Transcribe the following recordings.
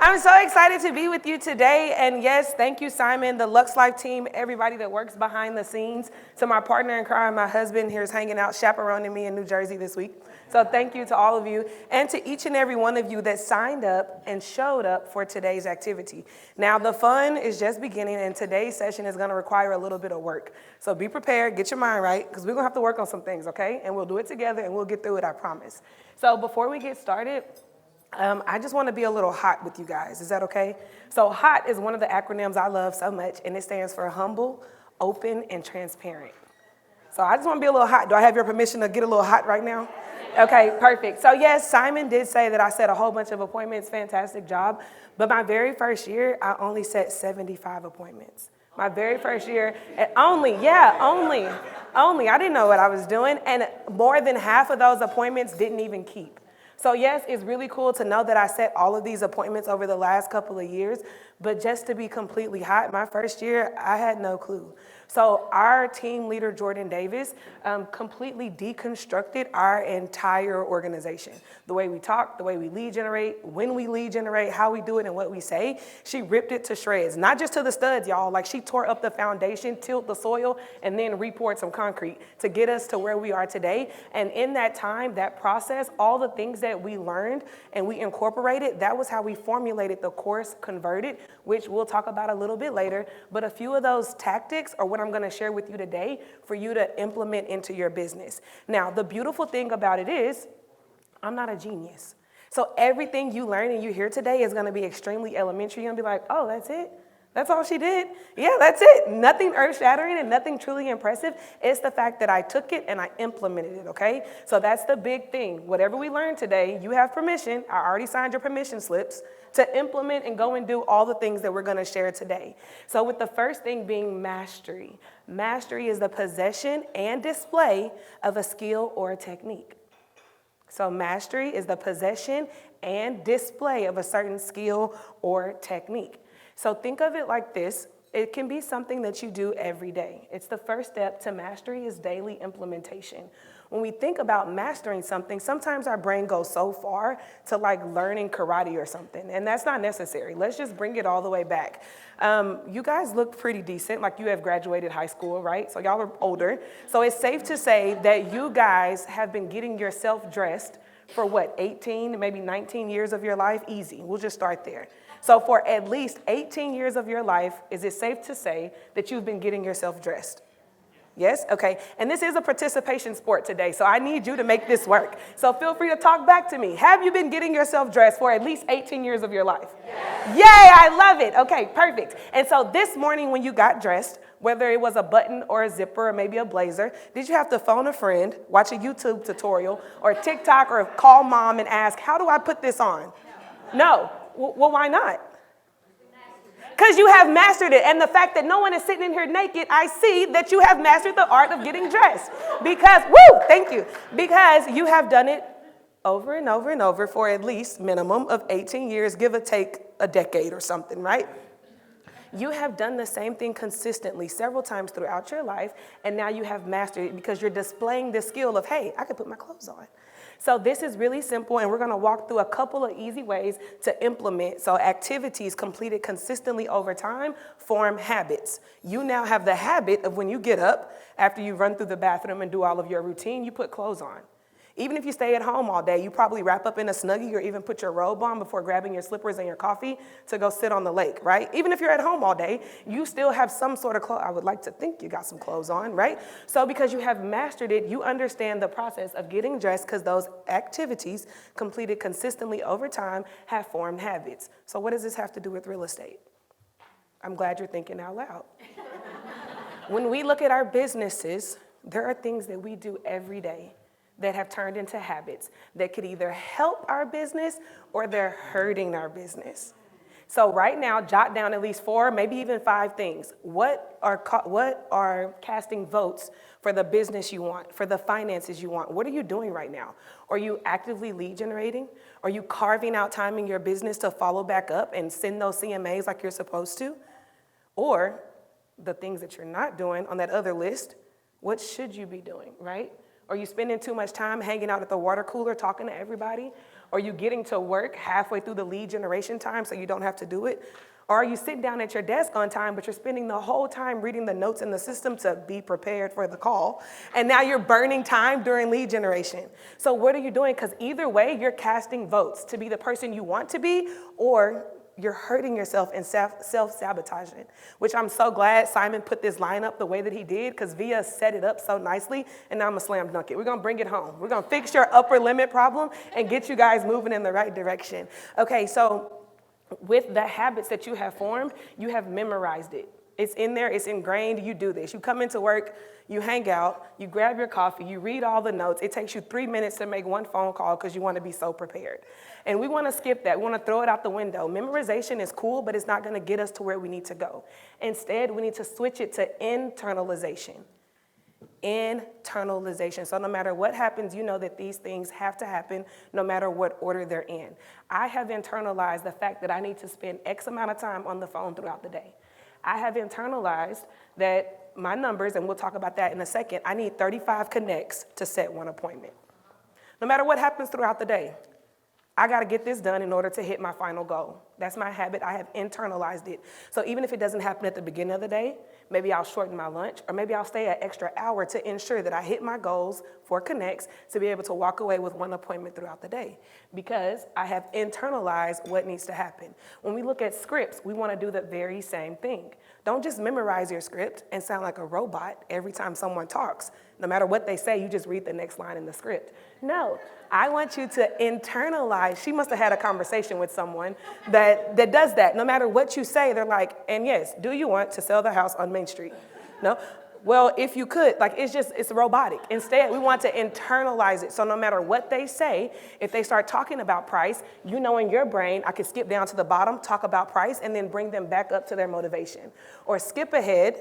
I'm so excited to be with you today. And yes, thank you, Simon, the Lux Life team, everybody that works behind the scenes. To my partner in crime, my husband, here's hanging out, chaperoning me in New Jersey this week. So thank you to all of you and to each and every one of you that signed up and showed up for today's activity. Now, the fun is just beginning, and today's session is going to require a little bit of work. So be prepared, get your mind right, because we're going to have to work on some things, okay? And we'll do it together, and we'll get through it, I promise. So before we get started, I just want to be a little hot with you guys. Is that okay? So HOT is one of the acronyms I love so much, and it stands for humble, open, and transparent. So I just want to be a little hot. Do I have your permission to get a little hot right now? Okay, perfect. So yes, Simon did say that I set a whole bunch of appointments. Fantastic job. But my very first year, I only set 75 appointments. My very first year, only. I didn't know what I was doing. And more than half of those appointments didn't even keep. So yes, it's really cool to know that I set all of these appointments over the last couple of years, but just to be completely hot, my first year, I had no clue. So our team leader, Jordan Davis, completely deconstructed our entire organization. The way we talk, the way we lead generate, when we lead generate, how we do it, and what we say. She ripped it to shreds, not just to the studs, y'all. Like, she tore up the foundation, tilled the soil, and then repoured some concrete to get us to where we are today. And in that time, that process, all the things that we learned and we incorporated, that was how we formulated the course Converted, which we'll talk about a little bit later. But a few of those tactics are what I'm going to share with you today for you to implement into your business. Now, the beautiful thing about it is I'm not a genius. So everything you learn and you hear today is going to be extremely elementary. You're going to be like, oh, that's it? That's all she did? Yeah, that's it. Nothing earth-shattering and nothing truly impressive. It's the fact that I took it and I implemented it, okay? So that's the big thing. Whatever we learned today, you have permission. I already signed your permission slips to implement and go and do all the things that we're going to share today. So with the first thing being mastery. Mastery is the possession and display of a skill or a technique. So mastery is the possession and display of a certain skill or technique. So think of it like this. It can be something that you do every day. It's the first step to mastery is daily implementation. When we think about mastering something, sometimes our brain goes so far to like learning karate or something, and that's not necessary. Let's just bring it all the way back. You guys look pretty decent, like you have graduated high school, right? So y'all are older. So it's safe to say that you guys have been getting yourself dressed for what, 18, maybe 19 years of your life? Easy. We'll just start there. So for at least 18 years of your life, is it safe to say that you've been getting yourself dressed? Yes? Okay. And this is a participation sport today, so I need you to make this work. So feel free to talk back to me. Have you been getting yourself dressed for at least 18 years of your life? Yes. Yay, I love it. Okay, perfect. And so this morning when you got dressed, whether it was a button or a zipper or maybe a blazer, did you have to phone a friend, watch a YouTube tutorial or TikTok, or call mom and ask, how do I put this on? No. Well, why not? Because you have mastered it. And the fact that no one is sitting in here naked, I see that you have mastered the art of getting dressed. Because, thank you. Because you have done it over and over and over for at least minimum of 18 years, give or take a decade or something, right? You have done the same thing consistently several times throughout your life, and now you have mastered it because you're displaying the skill of, hey, I can put my clothes on. So this is really simple, and we're going to walk through a couple of easy ways to implement. So activities completed consistently over time form habits. You now have the habit of when you get up, after you run through the bathroom and do all of your routine, you put clothes on. Even if you stay at home all day, you probably wrap up in a Snuggie or even put your robe on before grabbing your slippers and your coffee to go sit on the lake, right? Even if you're at home all day, you still have some sort of clothes. I would like to think you got some clothes on, right? So because you have mastered it, you understand the process of getting dressed because those activities completed consistently over time have formed habits. So what does this have to do with real estate? I'm glad you're thinking out loud. When we look at our businesses, there are things that we do every day that have turned into habits that could either help our business or they're hurting our business. So right now, jot down at least 4, maybe even 5 things. What are casting votes for the business you want, for the finances you want? What are you doing right now? Are you actively lead generating? Are you carving out time in your business to follow back up and send those CMAs like you're supposed to? Or the things that you're not doing on that other list, what should you be doing, right? Are you spending too much time hanging out at the water cooler talking to everybody? Or are you getting to work halfway through the lead generation time so you don't have to do it? Or are you sitting down at your desk on time, but you're spending the whole time reading the notes in the system to be prepared for the call, and now you're burning time during lead generation? So what are you doing? Because either way, you're casting votes to be the person you want to be, or you're hurting yourself and self-sabotaging, which I'm so glad Simon put this line up the way that he did, because Via set it up so nicely, and now I'm gonna slam dunk it. We're gonna bring it home. We're gonna fix your upper limit problem and get you guys moving in the right direction. Okay, so with the habits that you have formed, you have memorized it. It's in there, it's ingrained, you do this. You come into work, you hang out, you grab your coffee, you read all the notes. It takes you 3 minutes to make one phone call because you want to be so prepared. And we want to skip that. We want to throw it out the window. Memorization is cool, but it's not going to get us to where we need to go. Instead, we need to switch it to internalization. Internalization. So no matter what happens, you know that these things have to happen no matter what order they're in. I have internalized the fact that I need to spend X amount of time on the phone throughout the day. I have internalized that my numbers, and we'll talk about that in a second, I need 35 connects to set one appointment. No matter what happens throughout the day, I got to get this done in order to hit my final goal. That's my habit. I have internalized it. So even if it doesn't happen at the beginning of the day, maybe I'll shorten my lunch, or maybe I'll stay an extra hour to ensure that I hit my goals for connects to be able to walk away with one appointment throughout the day, because I have internalized what needs to happen. When we look at scripts, we want to do the very same thing. Don't just memorize your script and sound like a robot every time someone talks. No matter what they say, you just read the next line in the script. No, I want you to internalize. She must have had a conversation with someone that does that. No matter what you say, they're like, and yes, do you want to sell the house on Main Street? No? Well, if you could, like, it's robotic. Instead, we want to internalize it. So no matter what they say, if they start talking about price, you know in your brain, I could skip down to the bottom, talk about price, and then bring them back up to their motivation. Or skip ahead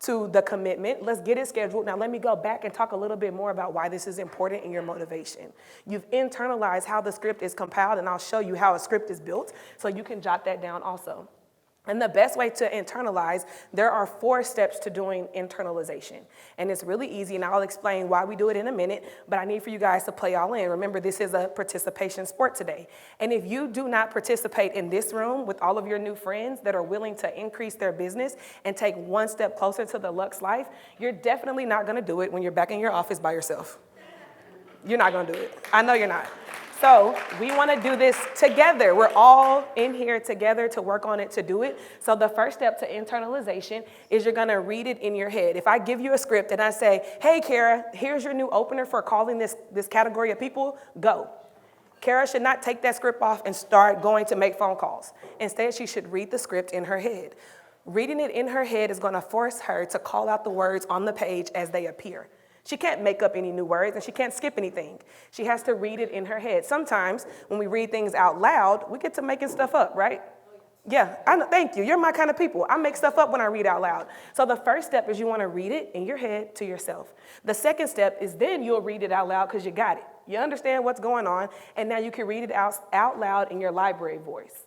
to the commitment. Let's get it scheduled. Now let me go back and talk a little bit more about why this is important in your motivation. You've internalized how the script is compiled, and I'll show you how a script is built so you can jot that down also. And the best way to internalize, there are 4 steps to doing internalization. And it's really easy, and I'll explain why we do it in a minute, but I need for you guys to play all in. Remember, this is a participation sport today. And if you do not participate in this room with all of your new friends that are willing to increase their business and take one step closer to the Lux life, you're definitely not gonna do it when you're back in your office by yourself. You're not gonna do it. I know you're not. So we want to do this together. We're all in here together to work on it, to do it. So the first step to internalization is you're going to read it in your head. If I give you a script and I say, hey, Kara, here's your new opener for calling this category of people, go. Kara should not take that script off and start going to make phone calls. Instead, she should read the script in her head. Reading it in her head is going to force her to call out the words on the page as they appear. She can't make up any new words, and she can't skip anything. She has to read it in her head. Sometimes when we read things out loud, we get to making stuff up, right? Yeah, I know, thank you. You're my kind of people. I make stuff up when I read out loud. So the first step is you want to read it in your head to yourself. The second step is then you'll read it out loud because you got it. You understand what's going on, and now you can read it out loud in your library voice.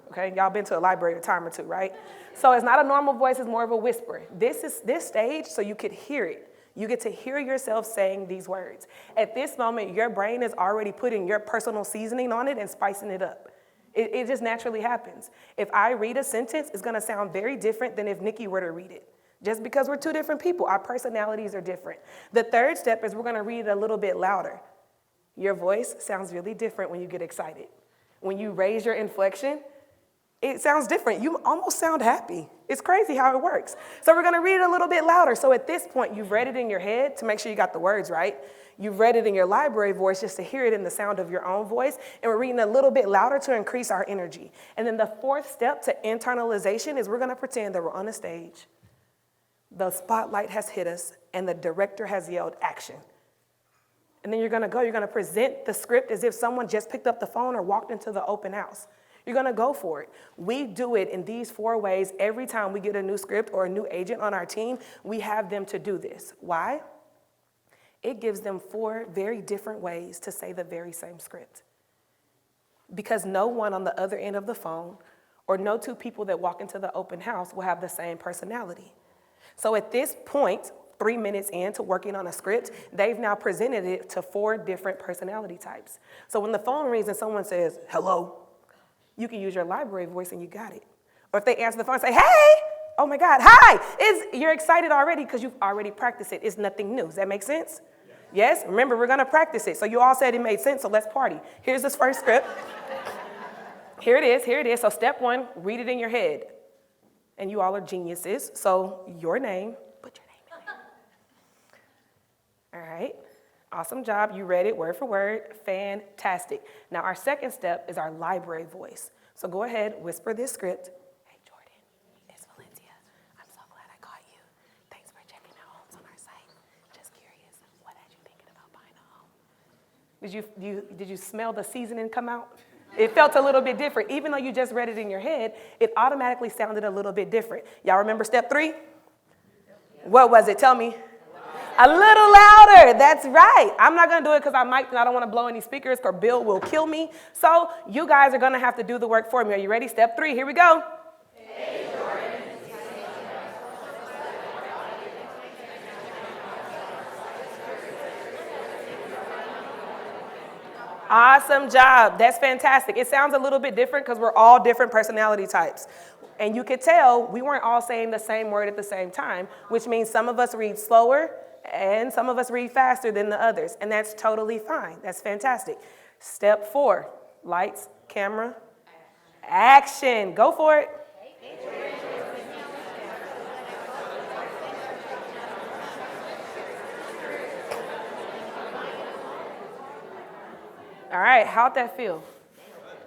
Okay, y'all been to a library a time or two, right? So it's not a normal voice, it's more of a whisper. This is this stage so you could hear it. You get to hear yourself saying these words. At this moment, your brain is already putting your personal seasoning on it and spicing it up. It just naturally happens. If I read a sentence, it's going to sound very different than if Nikki were to read it. Just because we're 2 different people, our personalities are different. The third step is we're going to read it a little bit louder. Your voice sounds really different when you get excited. When you raise your inflection, it sounds different. You almost sound happy. It's crazy how it works. So we're going to read it a little bit louder. So at this point, you've read it in your head to make sure you got the words right. You've read it in your library voice just to hear it in the sound of your own voice. And we're reading a little bit louder to increase our energy. And then the 4th step to internalization is we're going to pretend that we're on a stage. The spotlight has hit us, and the director has yelled action. And then you're going to present the script as if someone just picked up the phone or walked into the open house. You're going to go for it. We do it in these 4 ways every time we get a new script or a new agent on our team. We have them to do this. Why? It gives them 4 very different ways to say the very same script. Because no one on the other end of the phone or no 2 people that walk into the open house will have the same personality. So at this point, 3 minutes into working on a script, they've now presented it to 4 different personality types. So when the phone rings and someone says, hello, you can use your library voice and you got it. Or if they answer the phone and say, hey, oh my God, hi, you're excited already because you've already practiced it. It's nothing new. Does that make sense? Yes? Remember, we're going to practice it. So you all said it made sense, so let's party. Here's this first script. Here it is. So step 1, read it in your head. And you all are geniuses, so your name, put your name in there. All right, awesome job. You read it word for word, fantastic. Now our second step is our library voice. So go ahead, whisper this script. Hey Jordan, it's Valencia. I'm so glad I caught you. Thanks for checking out homes on our site. Just curious, what had you thinking about buying a home? Did you smell the seasoning come out? It felt a little bit different. Even though you just read it in your head, it automatically sounded a little bit different. Y'all remember step 3? What was it? Tell me. A little louder. That's right. I'm not going to do it because I don't want to blow any speakers or Bill will kill me. So you guys are going to have to do the work for me. Are you ready? Step 3. Here we go. Hey, Jordan. Awesome job. That's fantastic. It sounds a little bit different because we're all different personality types. And you could tell we weren't all saying the same word at the same time, which means some of us read slower and some of us read faster than the others. And that's totally fine. That's fantastic. Step 4, lights, camera, action. Go for it. All right, how'd that feel?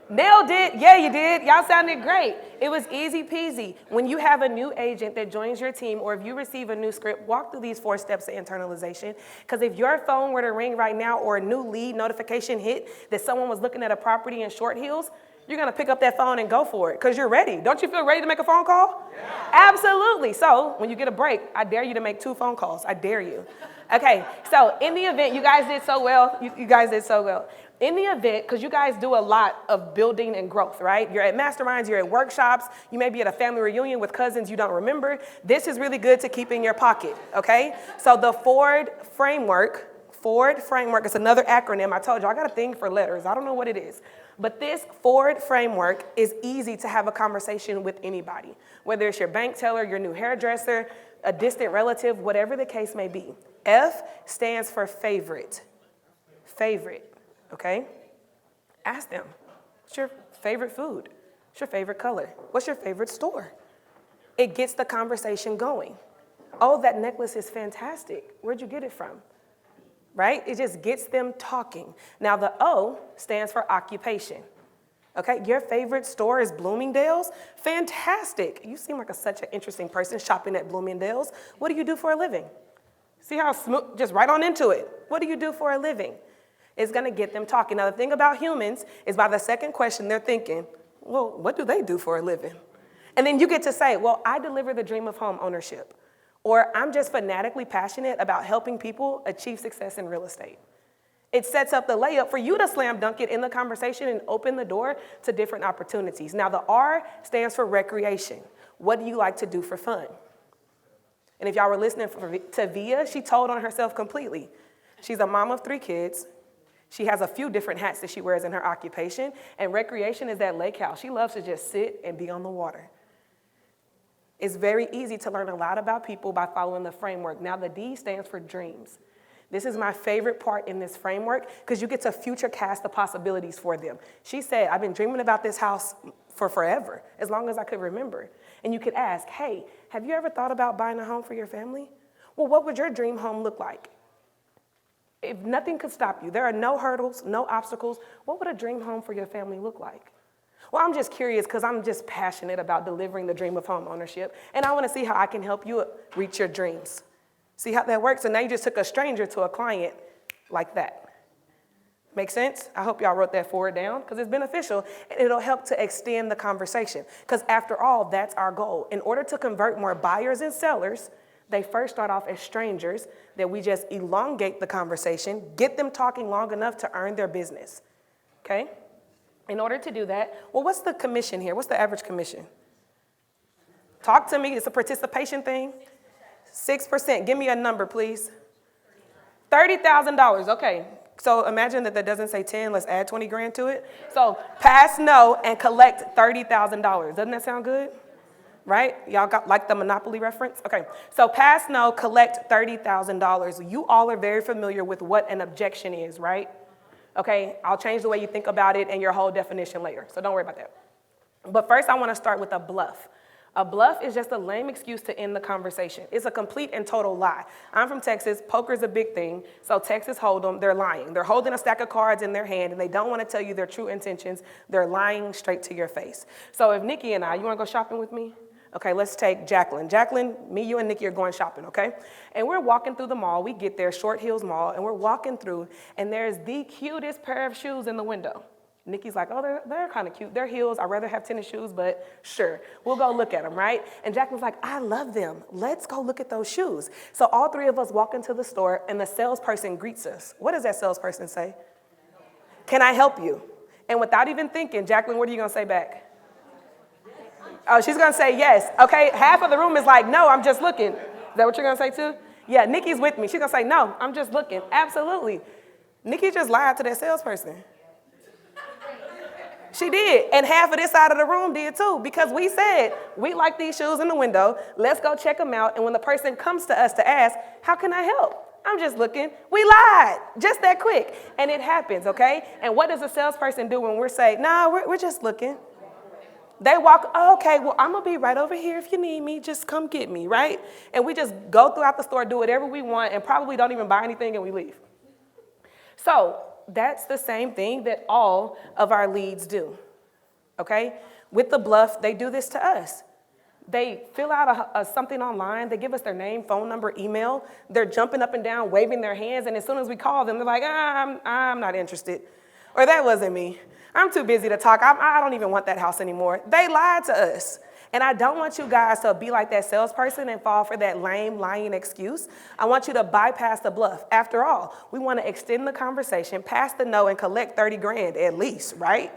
Nailed it. Yeah, you did. Y'all sounded great. It was easy peasy. When you have a new agent that joins your team or if you receive a new script, walk through these 4 steps of internalization. Because if your phone were to ring right now or a new lead notification hit that someone was looking at a property in Short Hills, you're going to pick up that phone and go for it because you're ready. Don't you feel ready to make a phone call? Yeah. Absolutely. So when you get a break, I dare you to make 2 phone calls. I dare you. Okay, so in the event, you guys did so well. You guys did so well. In the event, because you guys do a lot of building and growth, right? You're at masterminds, you're at workshops, you may be at a family reunion with cousins you don't remember. This is really good to keep in your pocket, okay? So the Ford framework is another acronym. I told you, I got a thing for letters. I don't know what it is. But this Ford framework is easy to have a conversation with anybody, whether it's your bank teller, your new hairdresser, a distant relative, whatever the case may be. F stands for favorite. Favorite. Okay? Ask them, what's your favorite food? What's your favorite color? What's your favorite store? It gets the conversation going. Oh, that necklace is fantastic. Where'd you get it from? Right? It just gets them talking. Now the O stands for occupation. Okay, your favorite store is Bloomingdale's? Fantastic. You seem like such an interesting person shopping at Bloomingdale's. What do you do for a living? See how smooth, just right on into it. What do you do for a living? It's going to get them talking. Now, the thing about humans is by the second question, they're thinking, well, what do they do for a living? And then you get to say, well, I deliver the dream of home ownership. Or I'm just fanatically passionate about helping people achieve success in real estate. It sets up the layup for you to slam dunk it in the conversation and open the door to different opportunities. Now, the R stands for recreation. What do you like to do for fun? And if y'all were listening to Via, she told on herself completely. She's a mom of 3 kids. She has a few different hats that she wears in her occupation, and recreation is that lake house. She loves to just sit and be on the water. It's very easy to learn a lot about people by following the framework. Now, the D stands for dreams. This is my favorite part in this framework because you get to future cast the possibilities for them. She said, I've been dreaming about this house for forever, as long as I could remember. And you could ask, hey, have you ever thought about buying a home for your family? Well, what would your dream home look like? If nothing could stop you, there are no hurdles, no obstacles, what would a dream home for your family look like? Well, I'm just curious because I'm just passionate about delivering the dream of home ownership, and I want to see how I can help you reach your dreams. See how that works? And now you just took a stranger to a client like that. Make sense? I hope y'all wrote that forward down because it's beneficial, and it'll help to extend the conversation because after all, that's our goal. In order to convert more buyers and sellers, they first start off as strangers, that we just elongate the conversation, get them talking long enough to earn their business, okay? In order to do that, well, what's the commission here? What's the average commission? Talk to me. It's a participation thing. 6%. Give me a number, please. $30,000. Okay. So imagine that doesn't say 10. Let's add 20 grand to it. So pass no and collect $30,000. Doesn't that sound good? Right? Y'all got like the Monopoly reference? Okay. So pass no, collect $30,000. You all are very familiar with what an objection is, right? Okay. I'll change the way you think about it and your whole definition later. So don't worry about that. But first I want to start with a bluff. A bluff is just a lame excuse to end the conversation. It's a complete and total lie. I'm from Texas. Poker's a big thing. So Texas Hold'em, they're lying. They're holding a stack of cards in their hand, and they don't want to tell you their true intentions. They're lying straight to your face. So if Nikki and you want to go shopping with me? Okay, let's take Jacqueline. Jacqueline, me, you, and Nikki are going shopping, okay? And we're walking through the mall. We get there, Short Hills Mall, and we're walking through, and there's the cutest pair of shoes in the window. Nikki's like, oh, they're kind of cute. They're heels. I'd rather have tennis shoes, but sure. We'll go look at them, right? And Jacqueline's like, I love them. Let's go look at those shoes. So all three of us walk into the store, and the salesperson greets us. What does that salesperson say? Can I help you? And without even thinking, Jacqueline, what are you going to say back? Oh, she's going to say yes. Okay, half of the room is like, no, I'm just looking. Is that what you're going to say too? Yeah, Nikki's with me. She's going to say, no, I'm just looking. Absolutely. Nikki just lied to that salesperson. She did, and half of this side of the room did too, because we said, we like these shoes in the window, let's go check them out, and when the person comes to us to ask, how can I help? I'm just looking. We lied, just that quick, and it happens, okay? And what does a salesperson do when we're saying, nah, we're just looking? They walk, oh, okay, well, I'm going to be right over here if you need me, just come get me, right? And we just go throughout the store, do whatever we want, and probably don't even buy anything, and we leave. So that's the same thing that all of our leads do, okay? With the bluff, they do this to us. They fill out something online. They give us their name, phone number, email. They're jumping up and down, waving their hands, and as soon as we call them, they're like, I'm not interested, or that wasn't me. I'm too busy to talk. I don't even want that house anymore. They lied to us. And I don't want you guys to be like that salesperson and fall for that lame, lying excuse. I want you to bypass the bluff. After all, we want to extend the conversation, pass the no, and collect 30 grand at least, right?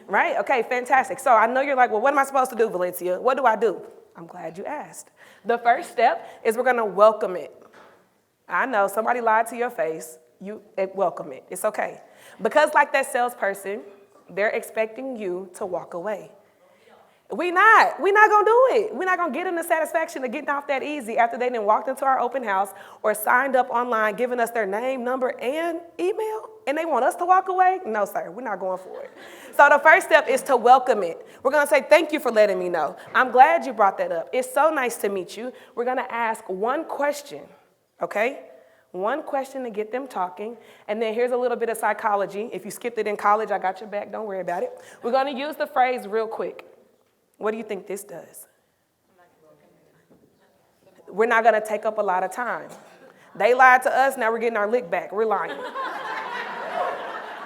Right? Okay, fantastic. So I know you're like, well, what am I supposed to do, Valencia? What do I do? I'm glad you asked. The first step is we're going to welcome it. I know somebody lied to your face. You welcome it. It's okay. Because like that salesperson, they're expecting you to walk away. We're not going to do it. We're not going to get in the satisfaction of getting off that easy after they done walked into our open house or signed up online, giving us their name, number, and email, and they want us to walk away? No, sir, we're not going for it. So the first step is to welcome it. We're going to say, thank you for letting me know. I'm glad you brought that up. It's so nice to meet you. We're going to ask one question, okay? One question to get them talking, and then here's a little bit of psychology. If you skipped it in college, I got your back. Don't worry about it. We're going to use the phrase real quick. What do you think this does? We're not going to take up a lot of time. They lied to us, now we're getting our lick back. We're lying.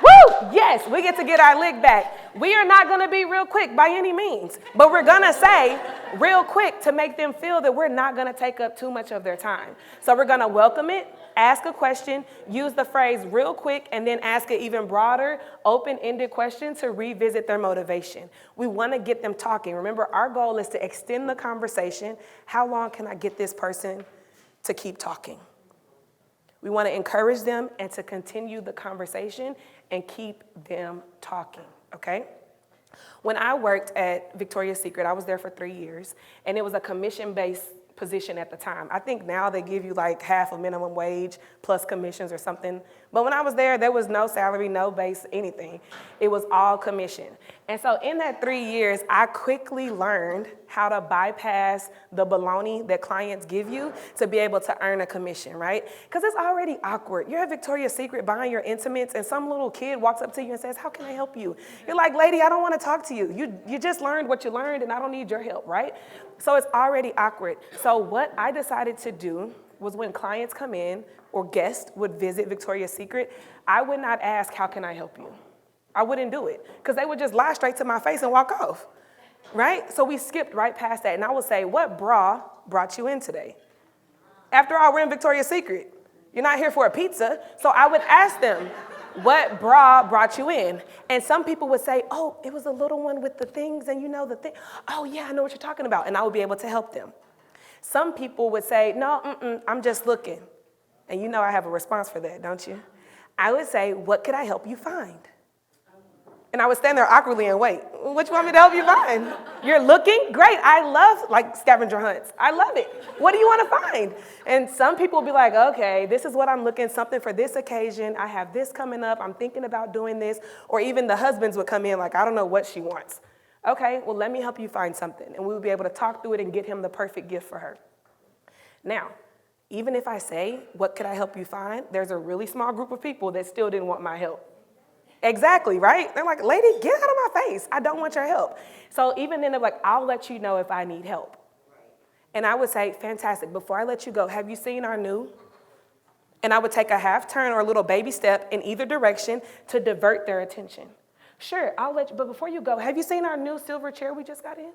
Woo! Yes, we get to get our lick back. We are not going to be real quick by any means, but we're going to say real quick to make them feel that we're not going to take up too much of their time. So we're going to welcome it, ask a question, use the phrase real quick, and then ask an even broader, open-ended question to revisit their motivation. We want to get them talking. Remember, our goal is to extend the conversation. How long can I get this person to keep talking? We want to encourage them and to continue the conversation and keep them talking, okay? When I worked at Victoria's Secret, I was there for 3 years, and it was a commission-based position at the time. I think now they give you like half a minimum wage plus commissions or something. But when I was there was no salary, no base, anything. It was all commission. And so in that 3 years, I quickly learned how to bypass the baloney that clients give you to be able to earn a commission, right? Because it's already awkward. You're at Victoria's Secret buying your intimates, and some little kid walks up to you and says, how can I help you? You're like, lady, I don't want to talk to you. You just learned what you learned, and I don't need your help, right? So it's already awkward. So what I decided to do was when clients come in or guests would visit Victoria's Secret, I would not ask, how can I help you? I wouldn't do it because they would just lie straight to my face and walk off, right? So we skipped right past that. And I would say, what bra brought you in today? After all, we're in Victoria's Secret. You're not here for a pizza. So I would ask them, what bra brought you in? And some people would say, oh, it was a little one with the things and you know the thing. Oh, yeah, I know what you're talking about. And I would be able to help them. Some people would say, no, I'm just looking. And you know I have a response for that, don't you? I would say, what could I help you find? And I would stand there awkwardly and wait. What you want me to help you find? You're looking? Great. I love like scavenger hunts. I love it. What do you want to find? And some people will be like, okay, this is what I'm looking, something for this occasion. I have this coming up. I'm thinking about doing this. Or even the husbands would come in like, I don't know what she wants. Okay, well, let me help you find something. And we would be able to talk through it and get him the perfect gift for her. Now, even if I say, what could I help you find? There's a really small group of people that still didn't want my help. Exactly, right? They're like, lady, get out of my face. I don't want your help. So even then, they're like, I'll let you know if I need help. And I would say, fantastic. Before I let you go, have you seen our new? And I would take a half turn or a little baby step in either direction to divert their attention. Sure, I'll let you, but before you go, have you seen our new silver chair we just got in?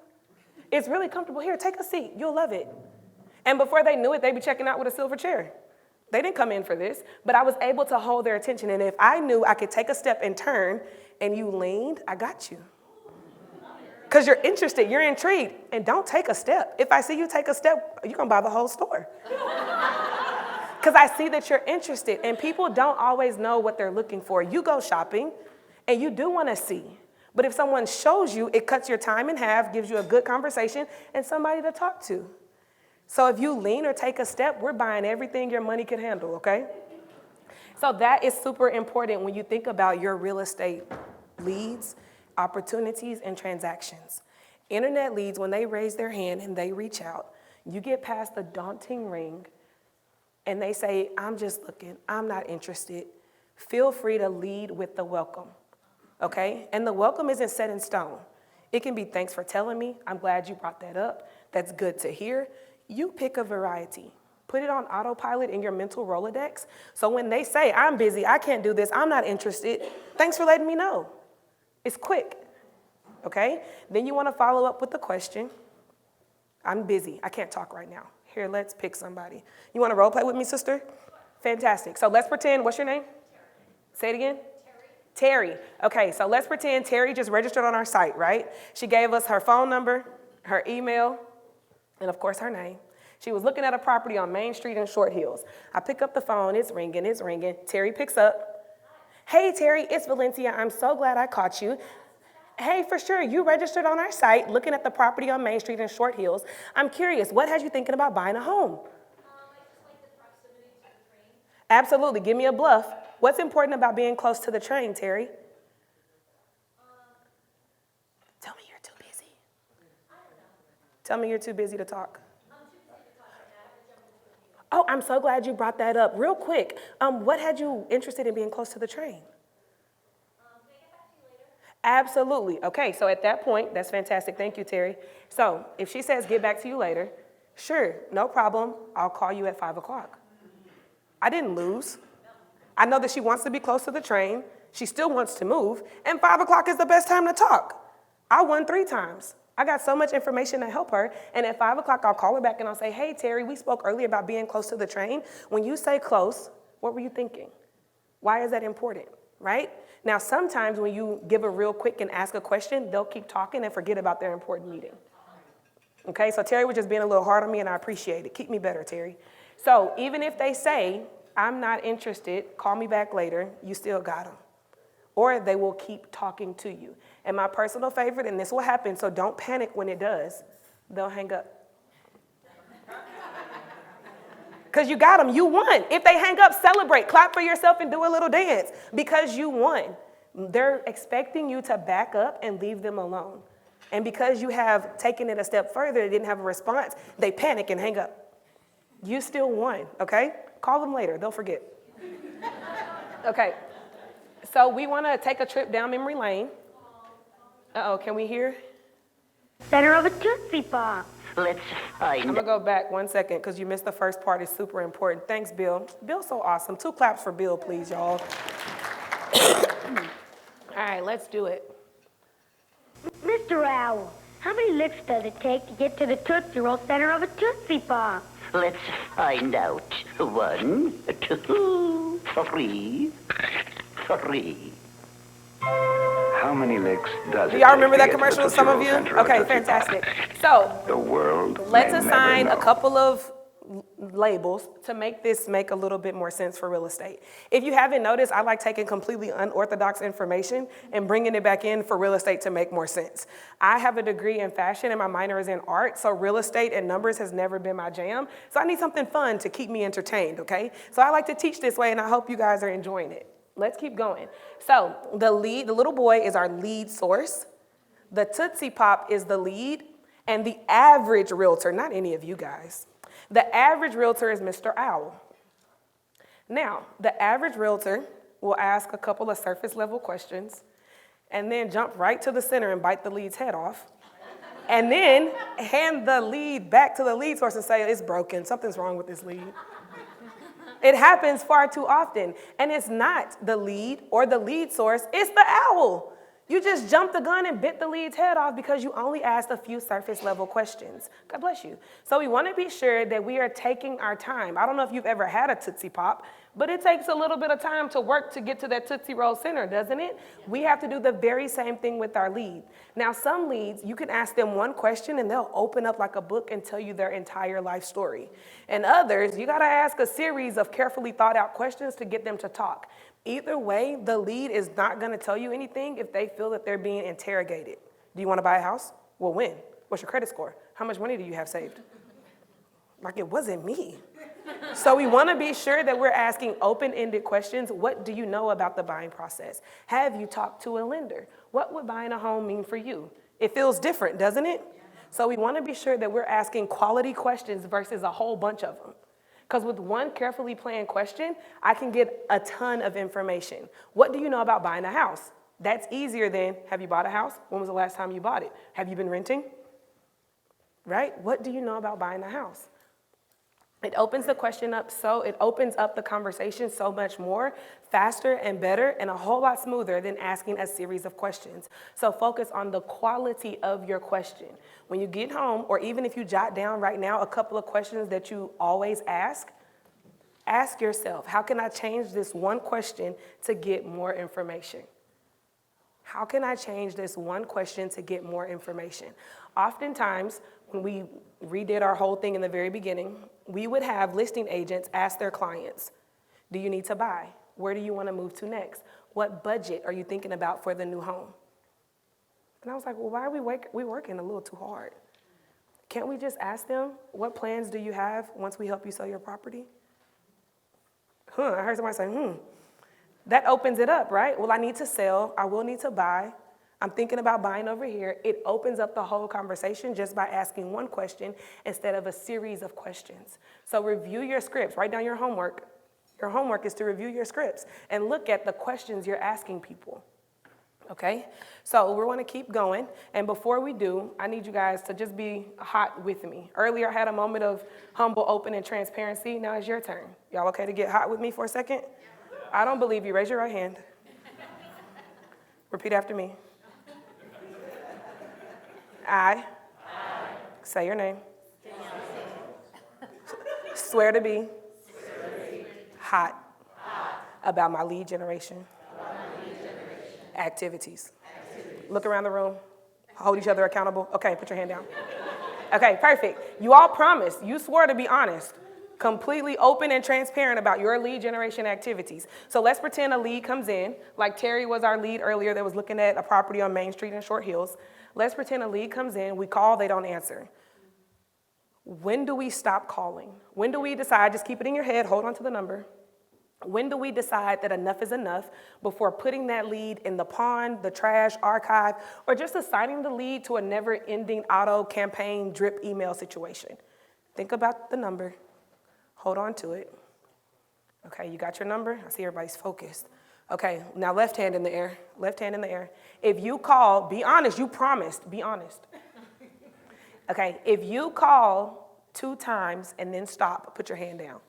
It's really comfortable. Here, take a seat. You'll love it. And before they knew it, they'd be checking out with a silver chair. They didn't come in for this, but I was able to hold their attention. And if I knew I could take a step and turn and you leaned, I got you. Because you're interested, you're intrigued, and don't take a step. If I see you take a step, you're going to buy the whole store. Because I see that you're interested, and people don't always know what they're looking for. You go shopping, and you do want to see. But if someone shows you, it cuts your time in half, gives you a good conversation, and somebody to talk to. So if you lean or take a step, we're buying everything your money can handle, okay? So that is super important when you think about your real estate leads, opportunities, and transactions. Internet leads, when they raise their hand and they reach out, you get past the daunting ring and they say, I'm just looking, I'm not interested. Feel free to lead with the welcome, okay? And the welcome isn't set in stone. It can be, thanks for telling me, I'm glad you brought that up, that's good to hear. You pick a variety. Put it on autopilot in your mental Rolodex. So when they say, I'm busy, I can't do this, I'm not interested, thanks for letting me know. It's quick, okay? Then you want to follow up with the question, I'm busy, I can't talk right now. Here, let's pick somebody. You want to role play with me, sister? Fantastic. So let's pretend, what's your name? Say it again. Terry. Okay, so let's pretend Terry just registered on our site, right? She gave us her phone number, her email, and of course her name. She was looking at a property on Main Street in Short Hills. I pick up the phone, it's ringing. Terry picks up. Hey Terry, it's Valencia, I'm so glad I caught you. Hey, for sure, you registered on our site looking at the property on Main Street in Short Hills. I'm curious, what has you thinking about buying a home? I just like the proximity to the train. Absolutely, give me a bluff. What's important about being close to the train, Terry? Tell me you're too busy. I don't know. Tell me you're too busy to talk. I'm too busy to talk right now. I have to jump into a meeting. Oh, I'm so glad you brought that up. Real quick, what had you interested in being close to the train? Can I get back to you later? Absolutely. Okay, so at that point, that's fantastic. Thank you, Terry. So if she says get back to you later, sure, no problem. I'll call you at 5 o'clock. I didn't lose. I know that she wants to be close to the train. She still wants to move. And 5 o'clock is the best time to talk. I won 3 times. I got so much information to help her. And at 5 o'clock, I'll call her back and I'll say, hey, Terry, we spoke earlier about being close to the train. When you say close, what were you thinking? Why is that important, right? Now, sometimes when you give a real quick and ask a question, they'll keep talking and forget about their important meeting. Okay, so Terry was just being a little hard on me and I appreciate it. Keep me better, Terry. So even if they say, I'm not interested, call me back later, you still got them. Or they will keep talking to you. And my personal favorite, and this will happen, so don't panic when it does, they'll hang up. Because you got them, you won. If they hang up, celebrate, clap for yourself and do a little dance because you won. They're expecting you to back up and leave them alone. And because you have taken it a step further, they didn't have a response, they panic and hang up. You still won, okay? Call them later, they'll forget. Okay, so we want to take a trip down memory lane. Uh-oh, can we hear? Center of a Tootsie Pop. Let's find I'm going to go back 1 second because you missed the first part. It's super important. Thanks, Bill. Bill's so awesome. 2 claps for Bill, please, y'all. All right, let's do it. Mr. Owl, how many licks does it take to get to the Tootsie Roll center of a Tootsie Pop? Let's find out. 1, 2, 3, 3. How How many licks does Do it y'all take remember to that get to the commercial, Tootsie some of Roll you? Center of Okay, Tootsie Pop? fantastic. So The world let's may never assign a know. couple of labels to make this make a little bit more sense for real estate. If you haven't noticed, I like taking completely unorthodox information and bringing it back in for real estate to make more sense. I have a degree in fashion and my minor is in art, so real estate and numbers has never been my jam. So I need something fun to keep me entertained, okay? So I like to teach this way and I hope you guys are enjoying it. Let's keep going. So the little boy is our lead source. The Tootsie Pop is the lead, and the average realtor, not any of you guys, the average realtor is Mr. Owl. Now, the average realtor will ask a couple of surface level questions and then jump right to the center and bite the lead's head off, and then hand the lead back to the lead source and say, it's broken, something's wrong with this lead. It happens far too often, and it's not the lead or the lead source, it's the owl. You just jumped the gun and bit the lead's head off because you only asked a few surface level questions. God bless you. So we want to be sure that we are taking our time. I don't know if you've ever had a Tootsie Pop, but it takes a little bit of time to work to get to that Tootsie Roll Center, doesn't it? We have to do the very same thing with our lead. Now, some leads, you can ask them one question and they'll open up like a book and tell you their entire life story. And others, you got to ask a series of carefully thought out questions to get them to talk. Either way, the lead is not going to tell you anything if they feel that they're being interrogated. Do you want to buy a house? Well, when? What's your credit score? How much money do you have saved? Like, it wasn't me. So we want to be sure that we're asking open-ended questions. What do you know about the buying process? Have you talked to a lender? What would buying a home mean for you? It feels different, doesn't it? So we want to be sure that we're asking quality questions versus a whole bunch of them. Because with one carefully planned question, I can get a ton of information. What do you know about buying a house? That's easier than, have you bought a house? When was the last time you bought it? Have you been renting? Right? What do you know about buying a house? It opens the question up it opens up the conversation so much more, faster and better, and a whole lot smoother than asking a series of questions. So focus on the quality of your question. When you get home, or even if you jot down right now a couple of questions that you always ask yourself, how can I change this one question to get more information? How can I change this one question to get more information? Oftentimes, when we redid our whole thing in the very beginning, we would have listing agents ask their clients, do you need to buy? Where do you want to move to next? What budget are you thinking about for the new home? And I was like, well, why are we working a little too hard? Can't we just ask them, what plans do you have once we help you sell your property? I heard somebody say, That opens it up, right? Well, I need to sell. I will need to buy. I'm thinking about buying over here. It opens up the whole conversation just by asking one question instead of a series of questions. So review your scripts. Write down your homework. Your homework is to review your scripts and look at the questions you're asking people. Okay? So we want to keep going. And before we do, I need you guys to just be hot with me. Earlier, I had a moment of humble, open, and transparency. Now it's your turn. Y'all okay to get hot with me for a second? I don't believe you. Raise your right hand. Repeat after me. I say your name. Swear to be hot about my lead generation activities. Look around the room. Hold each other accountable. Okay, put your hand down. Okay, perfect. You all promised. You swore to be honest. Completely open and transparent about your lead generation activities. So let's pretend a lead comes in, like Terry was our lead earlier that was looking at a property on Main Street in Short Hills. Let's pretend a lead comes in, we call, they don't answer. When do we stop calling? When do we decide, just keep it in your head, hold on to the number. When do we decide that enough is enough before putting that lead in the pond, the trash, archive, or just assigning the lead to a never-ending auto campaign drip email situation? Think about the number. Hold on to it. Okay, you got your number? I see everybody's focused. Okay, now left hand in the air. Left hand in the air. If you call, be honest. You promised. Be honest. Okay, if you call 2 times and then stop, put your hand down.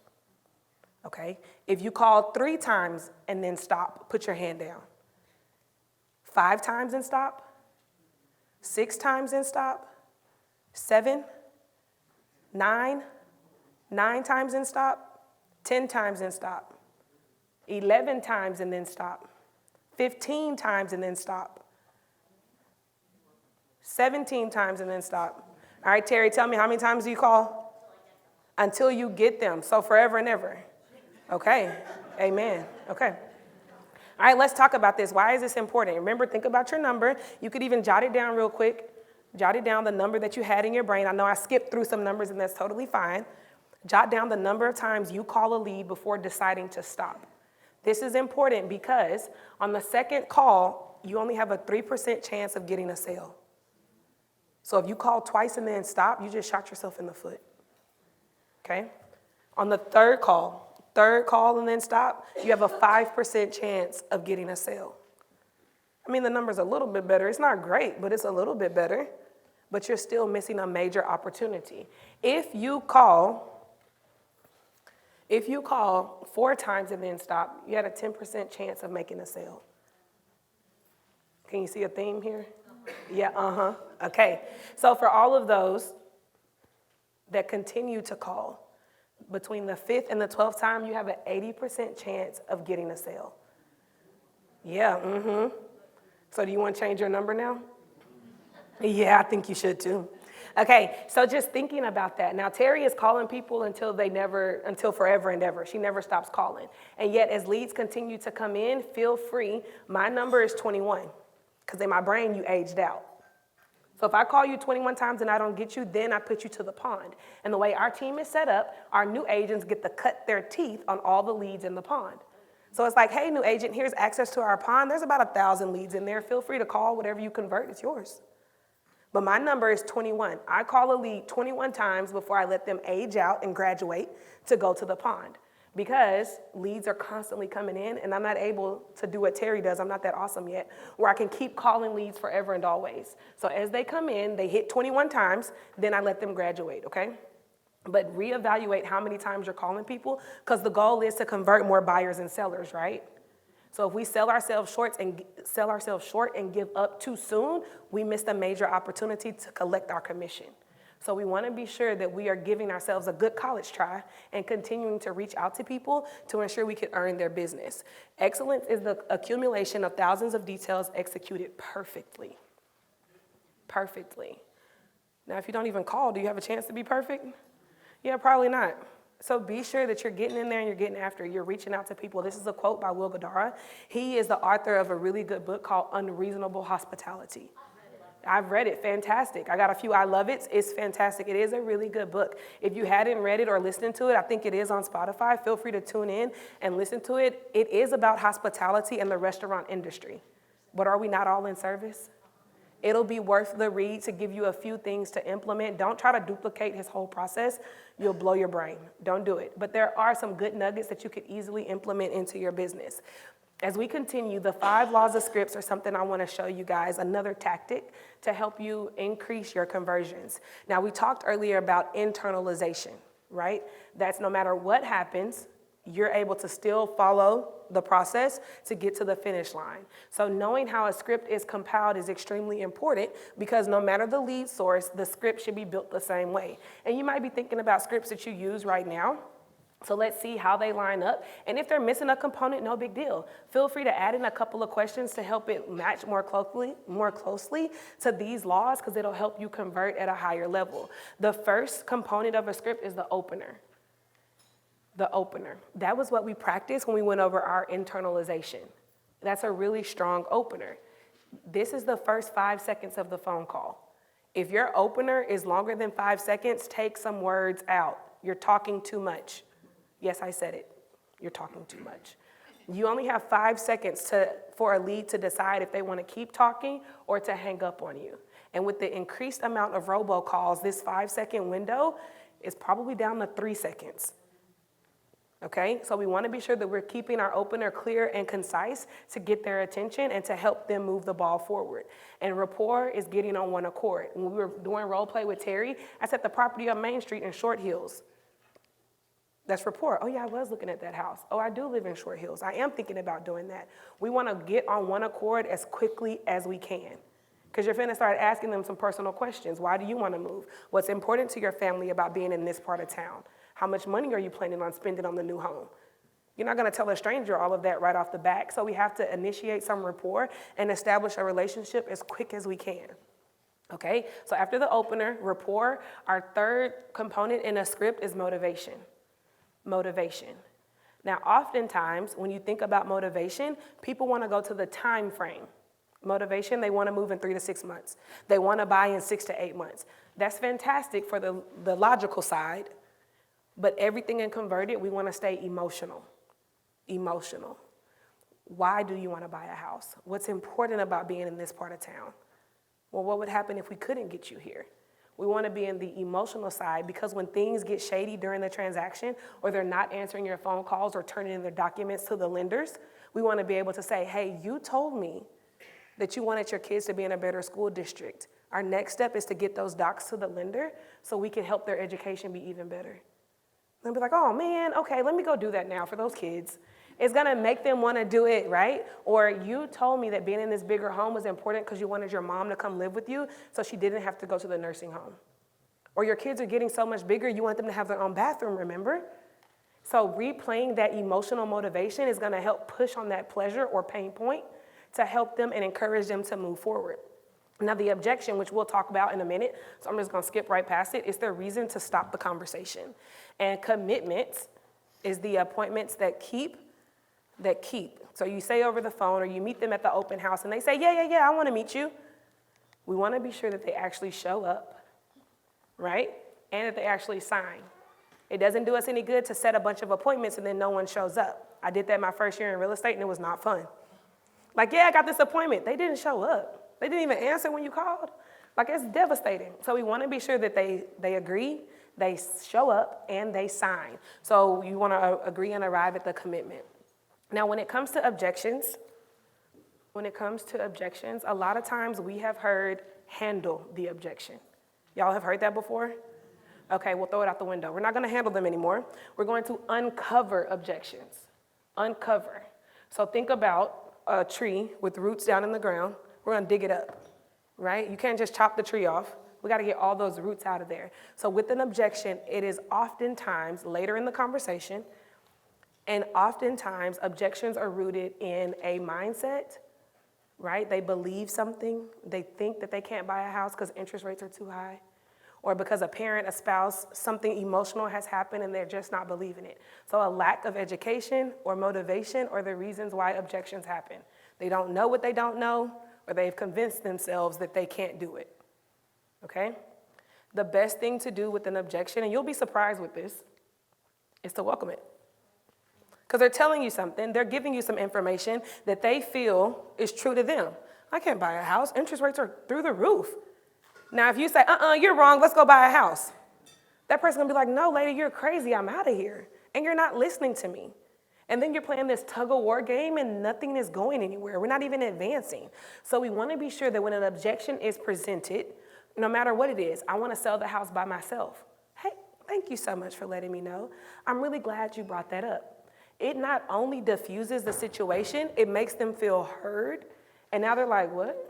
Okay, if you call 3 times and then stop, put your hand down. 5 times and stop. 6 times and stop. 7, 9 times and stop, 10 times and stop, 11 times and then stop, 15 times and then stop, 17 times and then stop. All right, Terry, tell me, how many times do you call? Until you get them. So forever and ever. Okay. Amen. Okay. All right, let's talk about this. Why is this important? Remember, think about your number. You could even jot it down real quick. Jot it down, the number that you had in your brain. I know I skipped through some numbers, and that's totally fine. Jot down the number of times you call a lead before deciding to stop. This is important because on the second call, you only have a 3% chance of getting a sale. So if you call twice and then stop, you just shot yourself in the foot. Okay? On the third call and then stop, you have a 5% chance of getting a sale. I mean, the number's a little bit better. It's not great, but it's a little bit better. But you're still missing a major opportunity. If you call 4 times and then stop, you had a 10% chance of making a sale. Can you see a theme here? Yeah, Okay. So for all of those that continue to call, between the 5th and the 12th time, you have an 80% chance of getting a sale. Yeah, So do you want to change your number now? Yeah, I think you should too. Okay, so just thinking about that. Now, Terry is calling people until forever and ever. She never stops calling. And yet, as leads continue to come in, feel free. My number is 21, because in my brain, you aged out. So if I call you 21 times and I don't get you, then I put you to the pond. And the way our team is set up, our new agents get to cut their teeth on all the leads in the pond. So it's like, hey, new agent, here's access to our pond. There's about 1,000 leads in there. Feel free to call. Whatever you convert, it's yours. But my number is 21. I call a lead 21 times before I let them age out and graduate to go to the pond. Because leads are constantly coming in, and I'm not able to do what Terry does. I'm not that awesome yet, where I can keep calling leads forever and always. So as they come in, they hit 21 times, then I let them graduate, okay? But reevaluate how many times you're calling people, because the goal is to convert more buyers and sellers, right? So if we sell ourselves short and give up too soon, we missed a major opportunity to collect our commission. So we want to be sure that we are giving ourselves a good college try and continuing to reach out to people to ensure we can earn their business. Excellence is the accumulation of thousands of details executed perfectly. Perfectly. Now, if you don't even call, do you have a chance to be perfect? Yeah, probably not. So be sure that you're getting in there and you're getting after it. You're reaching out to people. This is a quote by Will Guidara. He is the author of a really good book called Unreasonable Hospitality. I've read it, fantastic. I got a few I love it. It's fantastic. It is a really good book. If you hadn't read it or listened to it, I think it is on Spotify. Feel free to tune in and listen to it. It is about hospitality and the restaurant industry. But are we not all in service? It'll be worth the read to give you a few things to implement. Don't try to duplicate his whole process. You'll blow your brain. Don't do it. But there are some good nuggets that you could easily implement into your business. As we continue, the 5 laws of scripts are something I want to show you guys, another tactic to help you increase your conversions. Now, we talked earlier about internalization, right? That's no matter what happens, you're able to still follow the process to get to the finish line. So knowing how a script is compiled is extremely important because no matter the lead source, the script should be built the same way. And you might be thinking about scripts that you use right now. So let's see how they line up. And if they're missing a component, no big deal. Feel free to add in a couple of questions to help it match more closely to these laws because it'll help you convert at a higher level. The first component of a script is the opener. The opener. That was what we practiced when we went over our internalization. That's a really strong opener. This is the first 5 seconds of the phone call. If your opener is longer than 5 seconds, take some words out. You're talking too much. Yes, I said it. You're talking too much. You only have 5 seconds for a lead to decide if they want to keep talking or to hang up on you. And with the increased amount of robocalls, this 5-second window is probably down to 3 seconds. Okay, so we want to be sure that we're keeping our opener clear and concise to get their attention and to help them move the ball forward. And rapport is getting on one accord. When we were doing role play with Terry, I said the property on Main Street in Short Hills. That's rapport. Oh yeah, I was looking at that house. Oh, I do live in Short Hills. I am thinking about doing that. We want to get on one accord as quickly as we can. Because you're finna start asking them some personal questions. Why do you want to move? What's important to your family about being in this part of town? How much money are you planning on spending on the new home? You're not going to tell a stranger all of that right off the bat. So we have to initiate some rapport and establish a relationship as quick as we can. Okay, so after the opener, rapport, our third component in a script is motivation. Motivation. Now, oftentimes, when you think about motivation, people want to go to the time frame. Motivation, they want to move in 3 to 6 months. They want to buy in 6 to 8 months. That's fantastic for the logical side, but everything in converted, we want to stay emotional. Emotional. Why do you want to buy a house? What's important about being in this part of town? Well, what would happen if we couldn't get you here? We want to be in the emotional side because when things get shady during the transaction or they're not answering your phone calls or turning in their documents to the lenders, we want to be able to say, hey, you told me that you wanted your kids to be in a better school district. Our next step is to get those docs to the lender so we can help their education be even better. They'll be like, oh man, okay, let me go do that now for those kids. It's gonna make them wanna do it, right? Or you told me that being in this bigger home was important because you wanted your mom to come live with you so she didn't have to go to the nursing home. Or your kids are getting so much bigger, you want them to have their own bathroom, remember? So replaying that emotional motivation is gonna help push on that pleasure or pain point to help them and encourage them to move forward. Now the objection, which we'll talk about in a minute, so I'm just gonna skip right past it, is the reason to stop the conversation. And commitments is the appointments that keep. So you say over the phone or you meet them at the open house and they say, yeah, I wanna meet you. We wanna be sure that they actually show up, right? And that they actually sign. It doesn't do us any good to set a bunch of appointments and then no one shows up. I did that my first year in real estate and it was not fun. Like, yeah, I got this appointment. They didn't show up. They didn't even answer when you called. Like, it's devastating. So we wanna be sure that they agree, they show up, and they sign. So you wanna agree and arrive at the commitment. Now, when it comes to objections, a lot of times we have heard handle the objection. Y'all have heard that before? Okay, we'll throw it out the window. We're not gonna handle them anymore. We're going to uncover objections. Uncover. So think about a tree with roots down in the ground. We're gonna dig it up, right? You can't just chop the tree off. We gotta get all those roots out of there. So with an objection, it is oftentimes later in the conversation, and oftentimes objections are rooted in a mindset, right? They believe something. They think that they can't buy a house because interest rates are too high, or because a parent, a spouse, something emotional has happened and they're just not believing it. So a lack of education or motivation are the reasons why objections happen. They don't know what they don't know, or they've convinced themselves that they can't do it, okay? The best thing to do with an objection, and you'll be surprised with this, is to welcome it. Because they're telling you something, they're giving you some information that they feel is true to them. I can't buy a house, interest rates are through the roof. Now, if you say, you're wrong, let's go buy a house. That person's gonna be like, no, lady, you're crazy, I'm out of here. And you're not listening to me. And then you're playing this tug of war game and nothing is going anywhere. We're not even advancing. So we wanna be sure that when an objection is presented, no matter what it is, I wanna sell the house by myself. Hey, thank you so much for letting me know. I'm really glad you brought that up. It not only diffuses the situation, it makes them feel heard. And now they're like, what?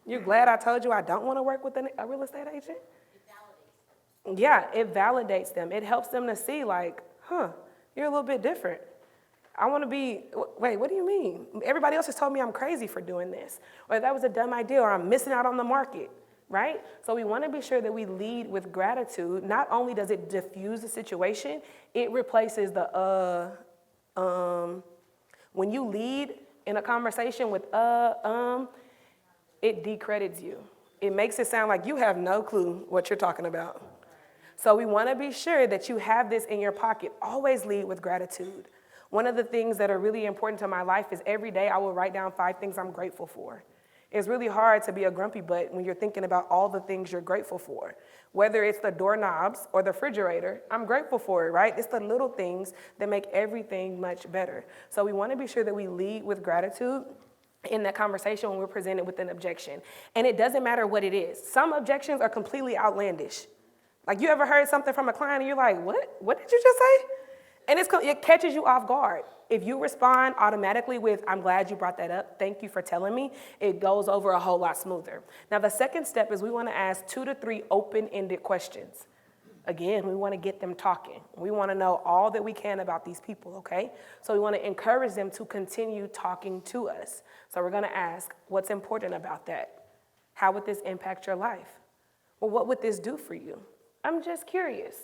You're glad I told you I don't wanna work with a real estate agent? It validates them. Yeah, it validates them. It helps them to see like, you're a little bit different. I wanna be, wait, what do you mean? Everybody else has told me I'm crazy for doing this, or that was a dumb idea, or I'm missing out on the market, right? So we wanna be sure that we lead with gratitude. Not only does it diffuse the situation, it replaces the When you lead in a conversation with it decredits you. It makes it sound like you have no clue what you're talking about. So we wanna be sure that you have this in your pocket. Always lead with gratitude. One of the things that are really important to my life is every day I will write down 5 things I'm grateful for. It's really hard to be a grumpy butt when you're thinking about all the things you're grateful for. Whether it's the doorknobs or the refrigerator, I'm grateful for it, right? It's the little things that make everything much better. So we wanna be sure that we lead with gratitude in that conversation when we're presented with an objection. And it doesn't matter what it is. Some objections are completely outlandish. Like, you ever heard something from a client and you're like, what? What did you just say? And it catches you off guard. If you respond automatically with, I'm glad you brought that up, thank you for telling me, it goes over a whole lot smoother. Now, the second step is we wanna ask 2 to 3 open-ended questions. Again, we wanna get them talking. We wanna know all that we can about these people, okay? So we wanna encourage them to continue talking to us. So we're gonna ask, what's important about that? How would this impact your life? Well, what would this do for you? I'm just curious.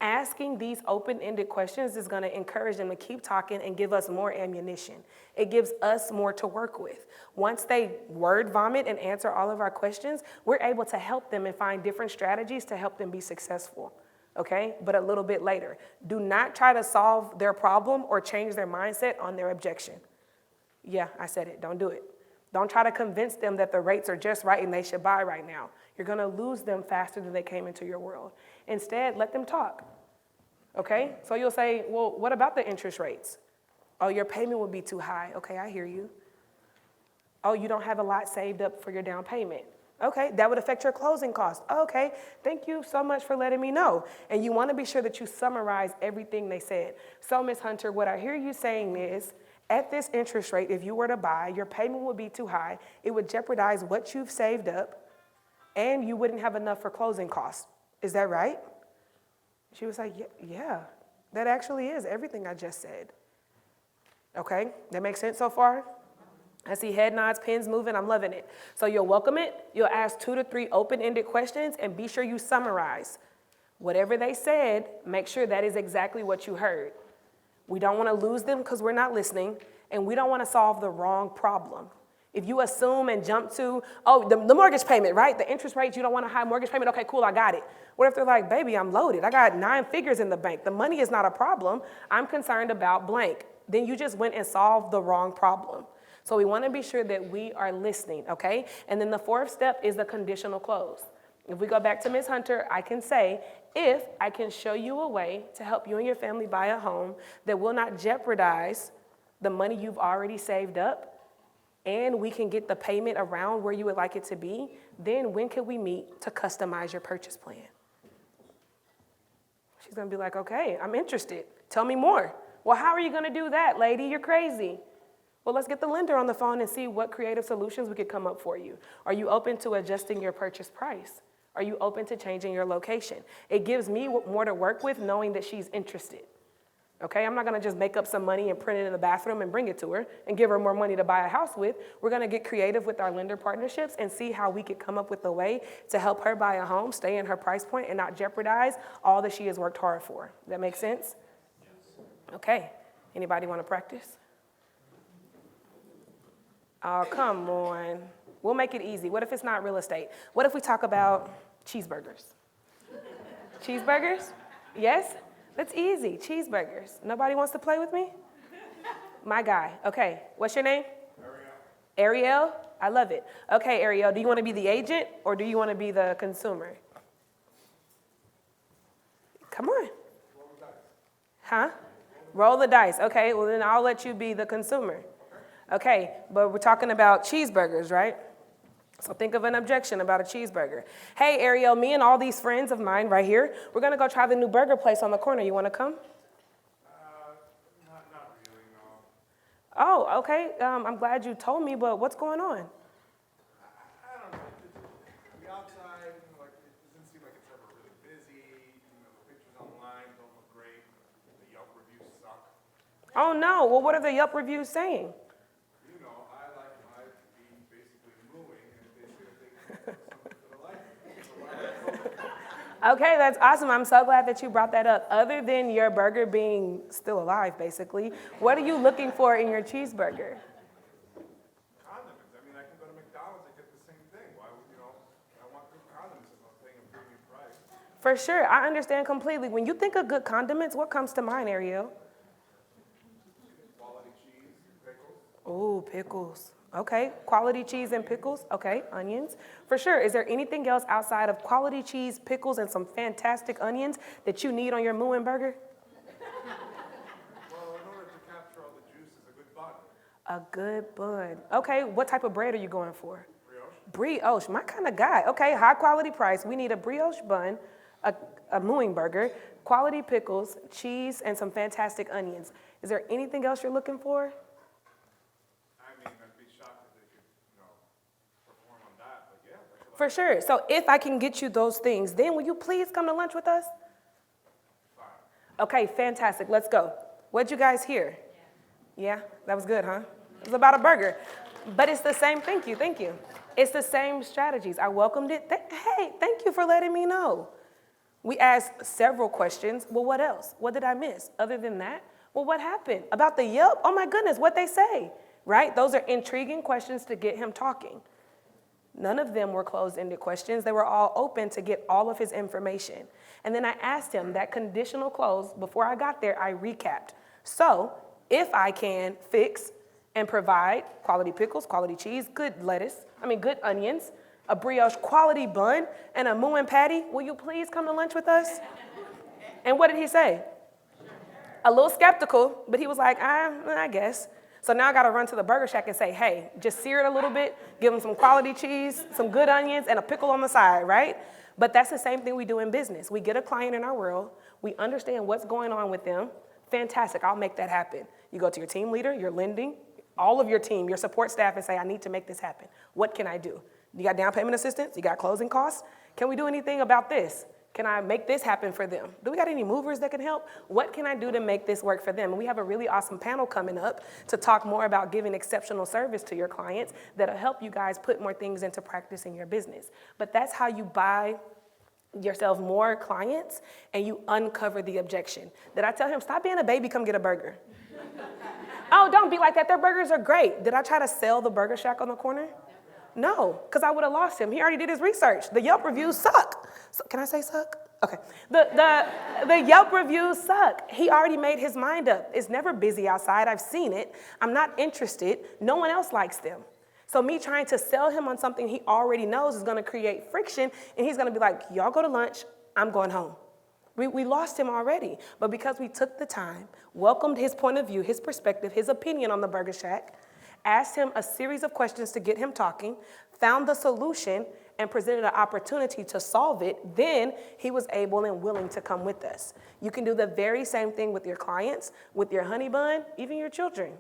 Asking these open-ended questions is going to encourage them to keep talking and give us more ammunition. It gives us more to work with. Once they word vomit and answer all of our questions, we're able to help them and find different strategies to help them be successful, okay? But a little bit later. Do not try to solve their problem or change their mindset on their objection. Yeah, I said it. Don't do it. Don't try to convince them that the rates are just right and they should buy right now. You're going to lose them faster than they came into your world. Instead, let them talk. Okay? So you'll say, well, what about the interest rates? Oh, your payment would be too high. Okay, I hear you. Oh, you don't have a lot saved up for your down payment. Okay, that would affect your closing costs. Okay, thank you so much for letting me know. And you want to be sure that you summarize everything they said. So, Ms. Hunter, what I hear you saying is, at this interest rate, if you were to buy, your payment would be too high. It would jeopardize what you've saved up, and you wouldn't have enough for closing costs. Is that right? She was like, yeah, that actually is everything I just said. Okay, that makes sense so far? I see head nods, pens moving, I'm loving it. So you'll welcome it, you'll ask 2 to 3 open-ended questions, and be sure you summarize. Whatever they said, make sure that is exactly what you heard. We don't want to lose them because we're not listening, and we don't want to solve the wrong problem. If you assume and jump to, oh, the mortgage payment, right? The interest rates, you don't want a high mortgage payment. Okay, cool, I got it. What if they're like, baby, I'm loaded. I got 9 figures in the bank. The money is not a problem. I'm concerned about blank. Then you just went and solved the wrong problem. So we want to be sure that we are listening, okay? And then the 4th step is the conditional close. If we go back to Ms. Hunter, I can say, if I can show you a way to help you and your family buy a home that will not jeopardize the money you've already saved up, and we can get the payment around where you would like it to be, then when can we meet to customize your purchase plan? She's gonna be like, okay, I'm interested. Tell me more. Well, how are you gonna do that, lady? You're crazy. Well, let's get the lender on the phone and see what creative solutions we could come up for you. Are you open to adjusting your purchase price? Are you open to changing your location? It gives me more to work with knowing that she's interested. Okay, I'm not gonna just make up some money and print it in the bathroom and bring it to her and give her more money to buy a house with. We're gonna get creative with our lender partnerships and see how we could come up with a way to help her buy a home, stay in her price point, and not jeopardize all that she has worked hard for. That make sense? Yes. Okay, anybody wanna practice? Oh, come on. We'll make it easy. What if it's not real estate? What if we talk about cheeseburgers? Cheeseburgers? Yes? That's easy, cheeseburgers. Nobody wants to play with me? My guy. Okay, what's your name? Ariel. Ariel? I love it. Okay, Ariel, do you want to be the agent or do you want to be the consumer? Come on. Roll the dice. Huh? Roll the dice. Okay, well then I'll let you be the consumer. Okay, but we're talking about cheeseburgers, right? So think of an objection about a cheeseburger. Hey, Ariel, me and all these friends of mine right here, we're going to go try the new burger place on the corner. You want to come? Not really, no. Oh, okay. I'm glad you told me, but what's going on? I don't know. The outside, like, it doesn't seem like it's ever really busy. The pictures online don't look great. The Yelp reviews suck. Oh, no. Well, what are the Yelp reviews saying? I like my being basically moving, and they should have taken something for the life. Okay, that's awesome. I'm so glad that you brought that up. Other than your burger being still alive, basically, what are you looking for in your cheeseburger? Condiments. I mean, I can go to McDonald's and get the same thing. Why would, I want good condiments if I'm paying a premium price. For sure. I understand completely. When you think of good condiments, what comes to mind, Ariel? Quality cheese, pickles. Oh, pickles. Okay, quality cheese and pickles. Okay, onions. For sure. Is there anything else outside of quality cheese, pickles, and some fantastic onions that you need on your mooing burger? Well, in order to capture all the juices, a good bun. A good bun. Okay, what type of bread are you going for? Brioche. Brioche, my kind of guy. Okay, high quality price. We need a brioche bun, a mooing burger, quality pickles, cheese, and some fantastic onions. Is there anything else you're looking for? I mean, I'd be shocked if they could, perform on that, but yeah. For sure. So if I can get you those things, then will you please come to lunch with us? Fine. Okay, fantastic. Let's go. What'd you guys hear? Yeah, that was good, huh? It was about a burger. But it's the same, thank you. It's the same strategies. I welcomed it. Hey, thank you for letting me know. We asked several questions. Well, what else? What did I miss? Other than that, well, what happened? About the Yelp? Oh my goodness, what they say, right? Those are intriguing questions to get him talking. None of them were closed-ended questions. They were all open to get all of his information. And then I asked him that conditional close. Before I got there, I recapped. So if I can fix and provide quality pickles, quality cheese, good good onions, a brioche quality bun, and a moo and patty, will you please come to lunch with us? And what did he say? A little skeptical, but he was like, I guess. So now I got to run to the Burger Shack and say, hey, just sear it a little bit, give them some quality cheese, some good onions, and a pickle on the side, right? But that's the same thing we do in business. We get a client in our world, we understand what's going on with them. Fantastic, I'll make that happen. You go to your team leader, your lending, all of your team, your support staff, and say, I need to make this happen. What can I do? You got down payment assistance? You got closing costs? Can we do anything about this? Can I make this happen for them? Do we got any movers that can help? What can I do to make this work for them? And we have a really awesome panel coming up to talk more about giving exceptional service to your clients that'll help you guys put more things into practice in your business. But that's how you buy yourself more clients and you uncover the objection. Did I tell him, stop being a baby, come get a burger? Oh, don't be like that. Their burgers are great. Did I try to sell the Burger Shack on the corner? No, because I would have lost him. He already did his research. The Yelp reviews suck. So, can I say suck? Okay. The Yelp reviews suck. He already made his mind up. It's never busy outside. I've seen it. I'm not interested. No one else likes them. So me trying to sell him on something he already knows is going to create friction, and he's going to be like, y'all go to lunch, I'm going home. We lost him already. But because we took the time, welcomed his point of view, his perspective, his opinion on the Burger Shack, asked him a series of questions to get him talking, found the solution, and presented an opportunity to solve it, then he was able and willing to come with us. You can do the very same thing with your clients, with your honey bun, even your children.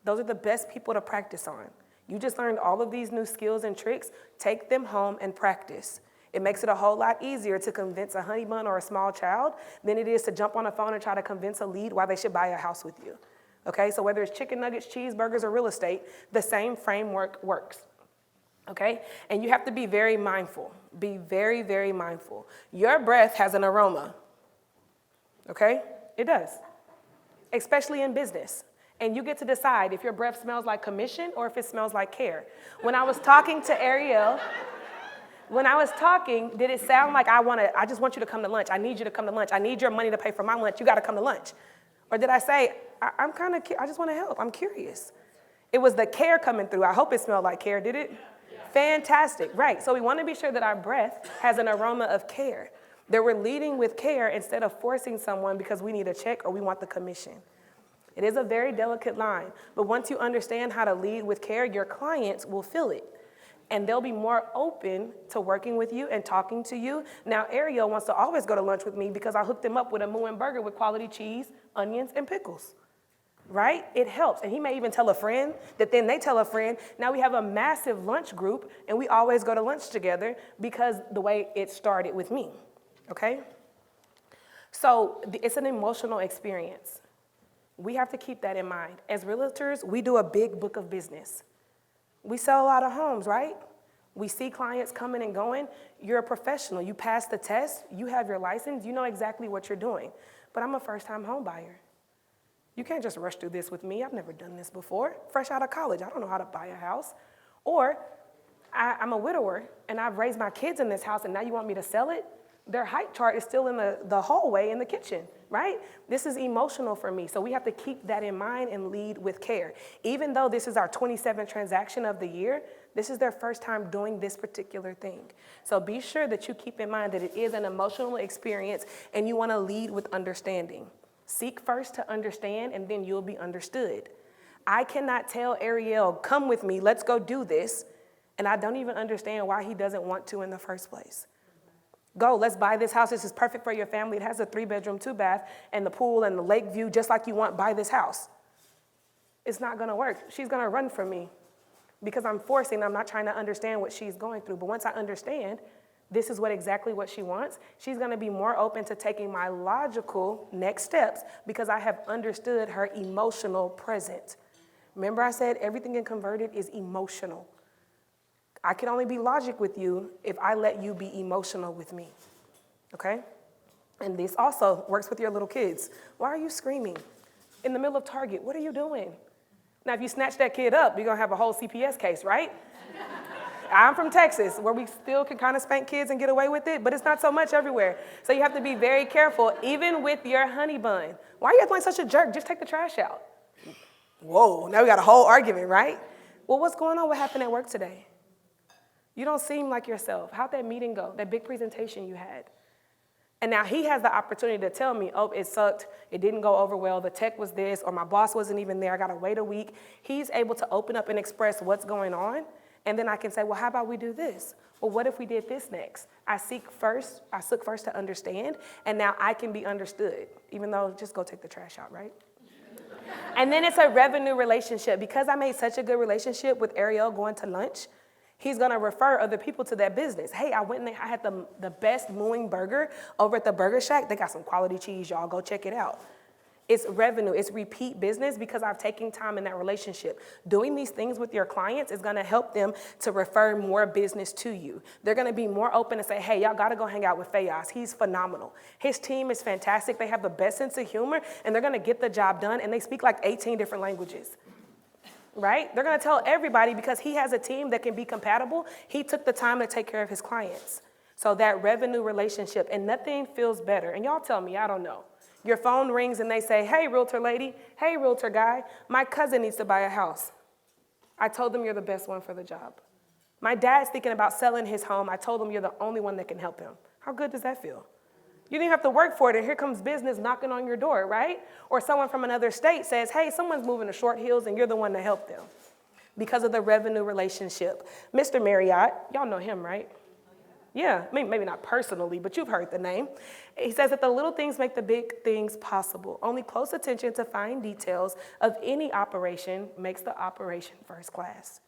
Those are the best people to practice on. You just learned all of these new skills and tricks. Take them home and practice. It makes it a whole lot easier to convince a honey bun or a small child than it is to jump on a phone and try to convince a lead why they should buy a house with you. Okay, so whether it's chicken nuggets, cheeseburgers, or real estate, the same framework works. Okay, and you have to be very mindful. Be very, very mindful. Your breath has an aroma. Okay, it does, especially in business. And you get to decide if your breath smells like commission or if it smells like care. When I was talking to Ariel, did it sound like I just want you to come to lunch. I need you to come to lunch. I need your money to pay for my lunch. You got to come to lunch. Or did I say, I just want to help. I'm curious. It was the care coming through. I hope it smelled like care, did it? Yeah. Fantastic, right. So we want to be sure that our breath has an aroma of care, that we're leading with care instead of forcing someone because we need a check or we want the commission. It is a very delicate line, but once you understand how to lead with care, your clients will feel it. And they'll be more open to working with you and talking to you. Now, Ariel wants to always go to lunch with me because I hooked him up with a moo and burger with quality cheese, onions, and pickles, right? It helps. And he may even tell a friend that then they tell a friend. Now we have a massive lunch group, and we always go to lunch together because the way it started with me, okay? So it's an emotional experience. We have to keep that in mind. As realtors, we do a big book of business. We sell a lot of homes, right? We see clients coming and going. You're a professional. You pass the test. You have your license. You know exactly what you're doing. But I'm a first-time home buyer. You can't just rush through this with me. I've never done this before. Fresh out of college, I don't know how to buy a house. Or I'm a widower, and I've raised my kids in this house, and now you want me to sell it? Their height chart is still in the hallway in the kitchen, right? This is emotional for me, so we have to keep that in mind and lead with care. Even though this is our 27th transaction of the year, this is their first time doing this particular thing. So be sure that you keep in mind that it is an emotional experience and you want to lead with understanding. Seek first to understand, and then you'll be understood. I cannot tell Ariel, come with me, let's go do this, and I don't even understand why he doesn't want to in the first place. Go, let's buy this house. This is perfect for your family. It has a 3-bedroom, 2-bath, and the pool and the lake view just like you want. Buy this house. It's not going to work. She's going to run from me because I'm not trying to understand what she's going through. But once I understand this is exactly what she wants, she's going to be more open to taking my logical next steps because I have understood her emotional present. Remember I said everything in converted is emotional. I can only be logic with you if I let you be emotional with me, okay? And this also works with your little kids. Why are you screaming in the middle of Target? What are you doing? Now, if you snatch that kid up, you're gonna have a whole CPS case, right? I'm from Texas, where we still can kind of spank kids and get away with it, but it's not so much everywhere. So you have to be very careful, even with your honey bun. Why are you acting like such a jerk? Just take the trash out. Whoa, now we got a whole argument, right? Well, what's going on? What happened at work today? You don't seem like yourself. How'd that meeting go? That big presentation you had? And now he has the opportunity to tell me, oh, it sucked, it didn't go over well, the tech was this, or my boss wasn't even there, I gotta wait a week. He's able to open up and express what's going on, and then I can say, well, how about we do this? Well, what if we did this next? I seek first to understand, and now I can be understood, even though just go take the trash out, right? And then it's a revenue relationship. Because I made such a good relationship with Ariel going to lunch, he's gonna refer other people to that business. Hey, I went and I had the best mooing burger over at the Burger Shack. They got some quality cheese, y'all go check it out. It's revenue, it's repeat business because I've taken time in that relationship. Doing these things with your clients is gonna help them to refer more business to you. They're gonna be more open and say, hey, y'all gotta go hang out with Fayaz. He's phenomenal. His team is fantastic. They have the best sense of humor and they're gonna get the job done and they speak like 18 different languages. Right? They're gonna tell everybody because he has a team that can be compatible. He took the time to take care of his clients. So that revenue relationship, and nothing feels better. And y'all tell me, I don't know. Your phone rings and they say, hey, realtor lady, hey, realtor guy, my cousin needs to buy a house. I told them you're the best one for the job. My dad's thinking about selling his home. I told him you're the only one that can help him. How good does that feel? You didn't have to work for it, and here comes business knocking on your door, right? Or someone from another state says, hey, someone's moving to Short Hills, and you're the one to help them because of the revenue relationship. Mr. Marriott, y'all know him, right? Yeah, maybe not personally, but you've heard the name. He says that the little things make the big things possible. Only close attention to fine details of any operation makes the operation first class.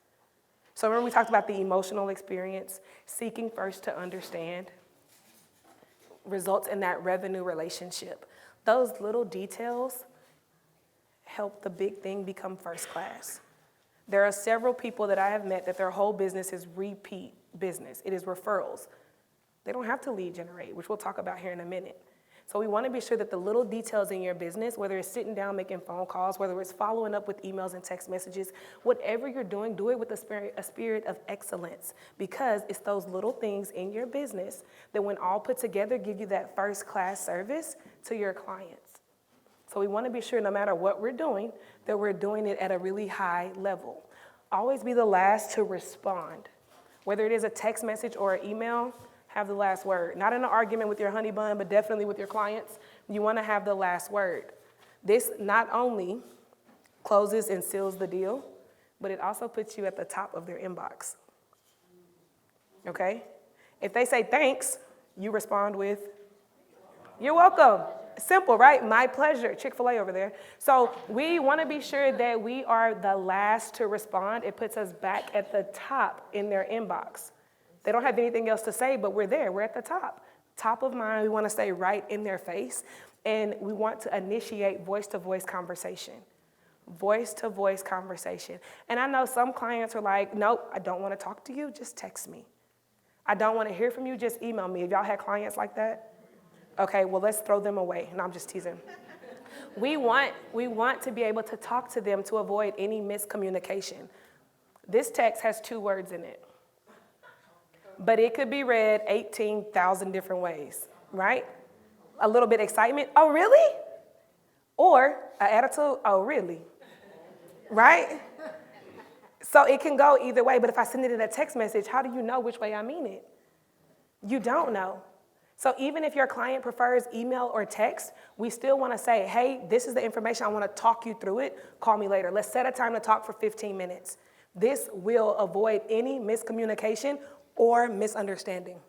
So remember we talked about the emotional experience, seeking first to understand, results in that revenue relationship. Those little details help the big thing become first class. There are several people that I have met that their whole business is repeat business. It is referrals. They don't have to lead generate, which we'll talk about here in a minute. So we want to be sure that the little details in your business, whether it's sitting down making phone calls, whether it's following up with emails and text messages, whatever you're doing, do it with a spirit of excellence, because it's those little things in your business that when all put together give you that first class service to your clients. So we want to be sure no matter what we're doing, that we're doing it at a really high level. Always be the last to respond. Whether it is a text message or an email, have the last word. Not in an argument with your honey bun, but definitely with your clients. You want to have the last word. This not only closes and seals the deal, but it also puts you at the top of their inbox. Okay? If they say thanks, you respond with, you're welcome. Simple, right? My pleasure. Chick-fil-A over there. So we want to be sure that we are the last to respond. It puts us back at the top in their inbox. They don't have anything else to say, but we're there. We're at the top. Top of mind, we want to stay right in their face. And we want to initiate voice-to-voice conversation. Voice-to-voice conversation. And I know some clients are like, nope, I don't want to talk to you. Just text me. I don't want to hear from you. Just email me. Have y'all had clients like that? Okay, well, let's throw them away. No, I'm just teasing. We want to be able to talk to them to avoid any miscommunication. This text has 2 words in it, but it could be read 18,000 different ways, right? A little bit excitement, oh, really? Or an attitude, oh, really? Right? So it can go either way, but if I send it in a text message, how do you know which way I mean it? You don't know. So even if your client prefers email or text, we still want to say, hey, this is the information. I want to talk you through it. Call me later. Let's set a time to talk for 15 minutes. This will avoid any miscommunication or misunderstanding.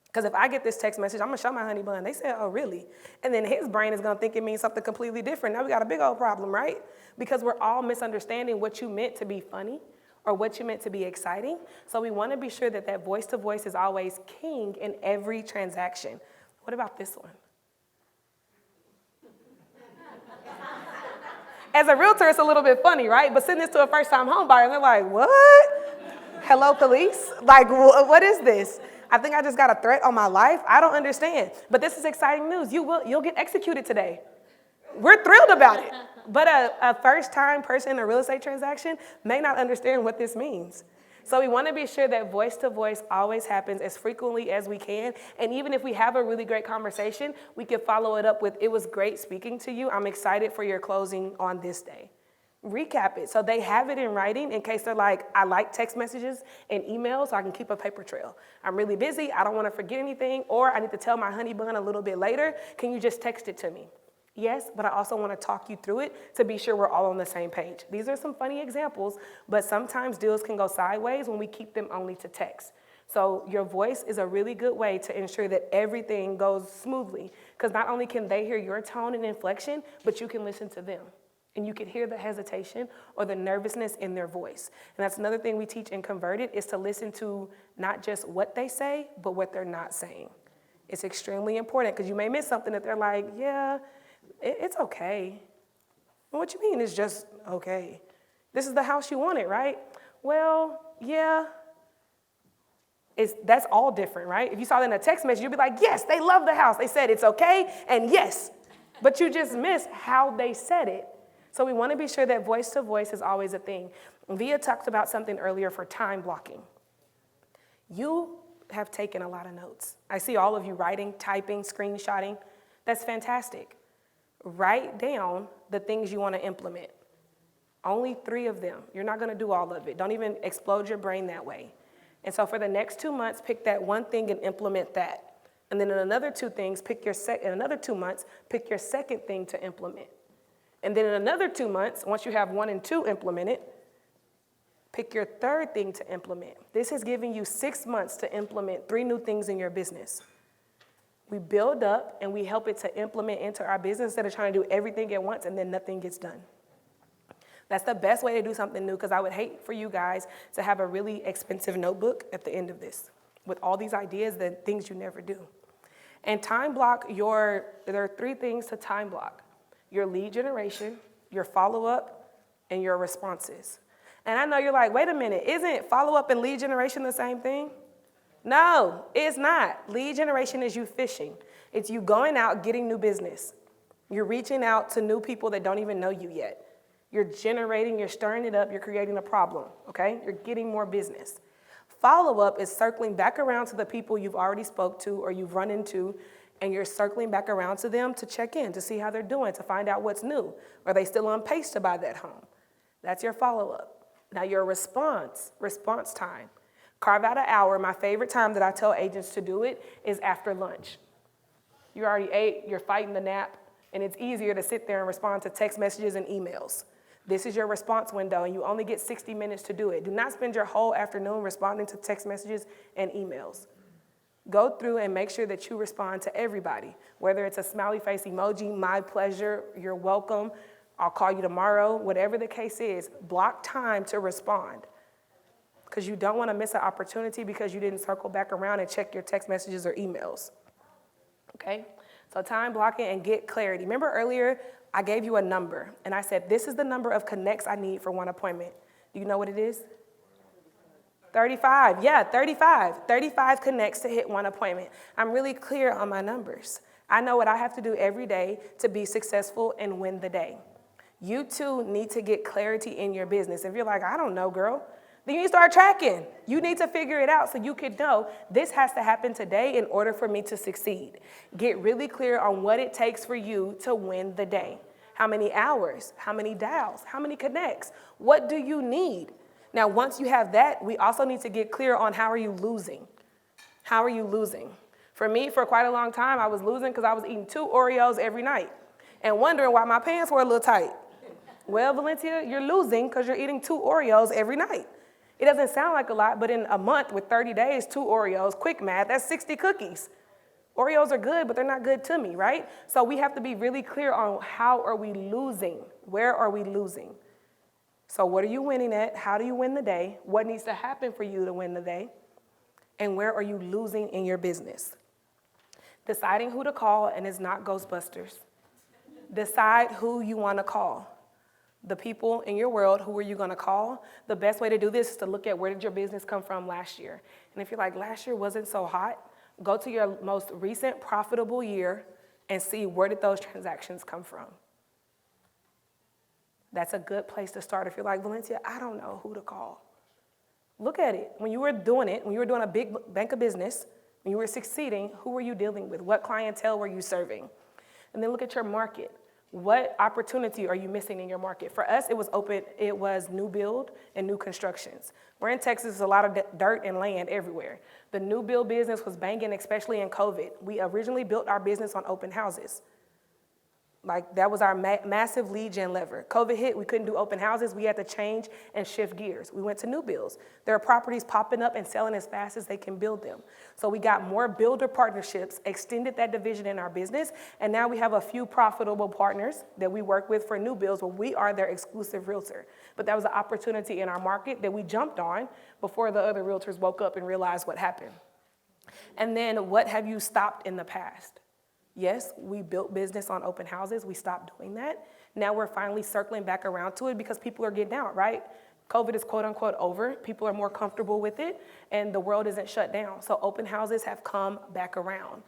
Because if I get this text message, I'm going to show my honey bun. They said, oh, really? And then his brain is going to think it means something completely different. Now we got a big old problem, right? Because we're all misunderstanding what you meant to be funny or what you meant to be exciting. So we want to be sure that that voice-to-voice is always king in every transaction. What about this one? As a realtor, it's a little bit funny, right? But send this to a first-time home buyer, and they're like, what? Hello, police? Like, what is this? I think I just got a threat on my life. I don't understand. But this is exciting news. You'll get executed today. We're thrilled about it. But a first-time person in a real estate transaction may not understand what this means. So we want to be sure that voice-to-voice always happens as frequently as we can. And even if we have a really great conversation, we can follow it up with, it was great speaking to you. I'm excited for your closing on this day. Recap it so they have it in writing in case they're like, I like text messages and emails so I can keep a paper trail. I'm really busy. I don't want to forget anything, or I need to tell my honey bun a little bit later. Can you just text it to me? Yes, but I also want to talk you through it to be sure we're all on the same page. These are some funny examples, but sometimes deals can go sideways when we keep them only to text. So your voice is a really good way to ensure that everything goes smoothly, because not only can they hear your tone and inflection, but you can listen to them. And you can hear the hesitation or the nervousness in their voice. And that's another thing we teach in Converted is to listen to not just what they say, but what they're not saying. It's extremely important because you may miss something that they're like, yeah, it's okay. What you mean it's just okay? This is the house you wanted, right? Well, yeah. That's all different, right? If you saw that in a text message, you'd be like, yes, they love the house. They said it's okay and yes. But you just missed how they said it. So we want to be sure that voice-to-voice is always a thing. Via talked about something earlier for time blocking. You have taken a lot of notes. I see all of you writing, typing, screenshotting. That's fantastic. Write down the things you want to implement. Only 3 of them. You're not going to do all of it. Don't even explode your brain that way. And so for the next 2 months, pick that one thing and implement that. And then in another 2 things, in another 2 months, pick your second thing to implement. And then in another 2 months, once you have 1 and 2 implemented, pick your third thing to implement. This is giving you 6 months to implement 3 new things in your business. We build up and we help it to implement into our business instead of trying to do everything at once and then nothing gets done. That's the best way to do something new, because I would hate for you guys to have a really expensive notebook at the end of this with all these ideas, the things you never do. And time block there are 3 things to time block. Your lead generation, your follow-up, and your responses. And I know you're like, wait a minute, isn't follow-up and lead generation the same thing? No, it's not. Lead generation is you fishing. It's you going out, getting new business. You're reaching out to new people that don't even know you yet. You're generating, you're stirring it up, you're creating a problem, okay? You're getting more business. Follow-up is circling back around to the people you've already spoke to or you've run into, and you're circling back around to them to check in, to see how they're doing, to find out what's new. Are they still on pace to buy that home? That's your follow-up. Now your response time. Carve out an hour. My favorite time that I tell agents to do it is after lunch. You already ate, you're fighting the nap, and it's easier to sit there and respond to text messages and emails. This is your response window, and you only get 60 minutes to do it. Do not spend your whole afternoon responding to text messages and emails. Go through and make sure that you respond to everybody, whether it's a smiley face emoji, my pleasure, you're welcome, I'll call you tomorrow, whatever the case is, block time to respond, because you don't want to miss an opportunity because you didn't circle back around and check your text messages or emails, okay? So time blocking and get clarity. Remember earlier, I gave you a number, and I said, this is the number of connects I need for one appointment. Do you know what it is? 35, yeah, 35. 35 connects to hit one appointment. I'm really clear on my numbers. I know what I have to do every day to be successful and win the day. You too need to get clarity in your business. If you're like, I don't know, girl, then you need to start tracking. You need to figure it out so you can know this has to happen today in order for me to succeed. Get really clear on what it takes for you to win the day. How many hours? How many dials? How many connects? What do you need? Now, once you have that, we also need to get clear on how are you losing? How are you losing? For me, for quite a long time, I was losing because I was eating 2 Oreos every night and wondering why my pants were a little tight. Well, Valencia, you're losing because you're eating 2 Oreos every night. It doesn't sound like a lot, but in a month with 30 days, 2 Oreos, quick math, that's 60 cookies. Oreos are good, but they're not good to me, right? So we have to be really clear on how are we losing? Where are we losing? So what are you winning at? How do you win the day? What needs to happen for you to win the day? And where are you losing in your business? Deciding who to call, and it's not Ghostbusters. Decide who you want to call. The people in your world, who are you gonna call? The best way to do this is to look at where did your business come from last year. And if you're like, last year wasn't so hot, go to your most recent profitable year and see where did those transactions come from. That's a good place to start. If you're like, Valencia, I don't know who to call. Look at it. When you were doing a big bank of business, when you were succeeding, who were you dealing with? What clientele were you serving? And then look at your market. What opportunity are you missing in your market? For us, it was new build and new constructions. We're in Texas, there's a lot of dirt and land everywhere. The new build business was banging, especially in COVID. We originally built our business on open houses. Like, that was our massive lead gen lever. COVID hit, we couldn't do open houses. We had to change and shift gears. We went to new builds. There are properties popping up and selling as fast as they can build them. So we got more builder partnerships, extended that division in our business, and now we have a few profitable partners that we work with for new builds where we are their exclusive realtor. But that was an opportunity in our market that we jumped on before the other realtors woke up and realized what happened. And then what have you stopped in the past? Yes, we built business on open houses. We stopped doing that. Now we're finally circling back around to it because people are getting out, right? COVID is quote unquote over. People are more comfortable with it and the world isn't shut down. So open houses have come back around.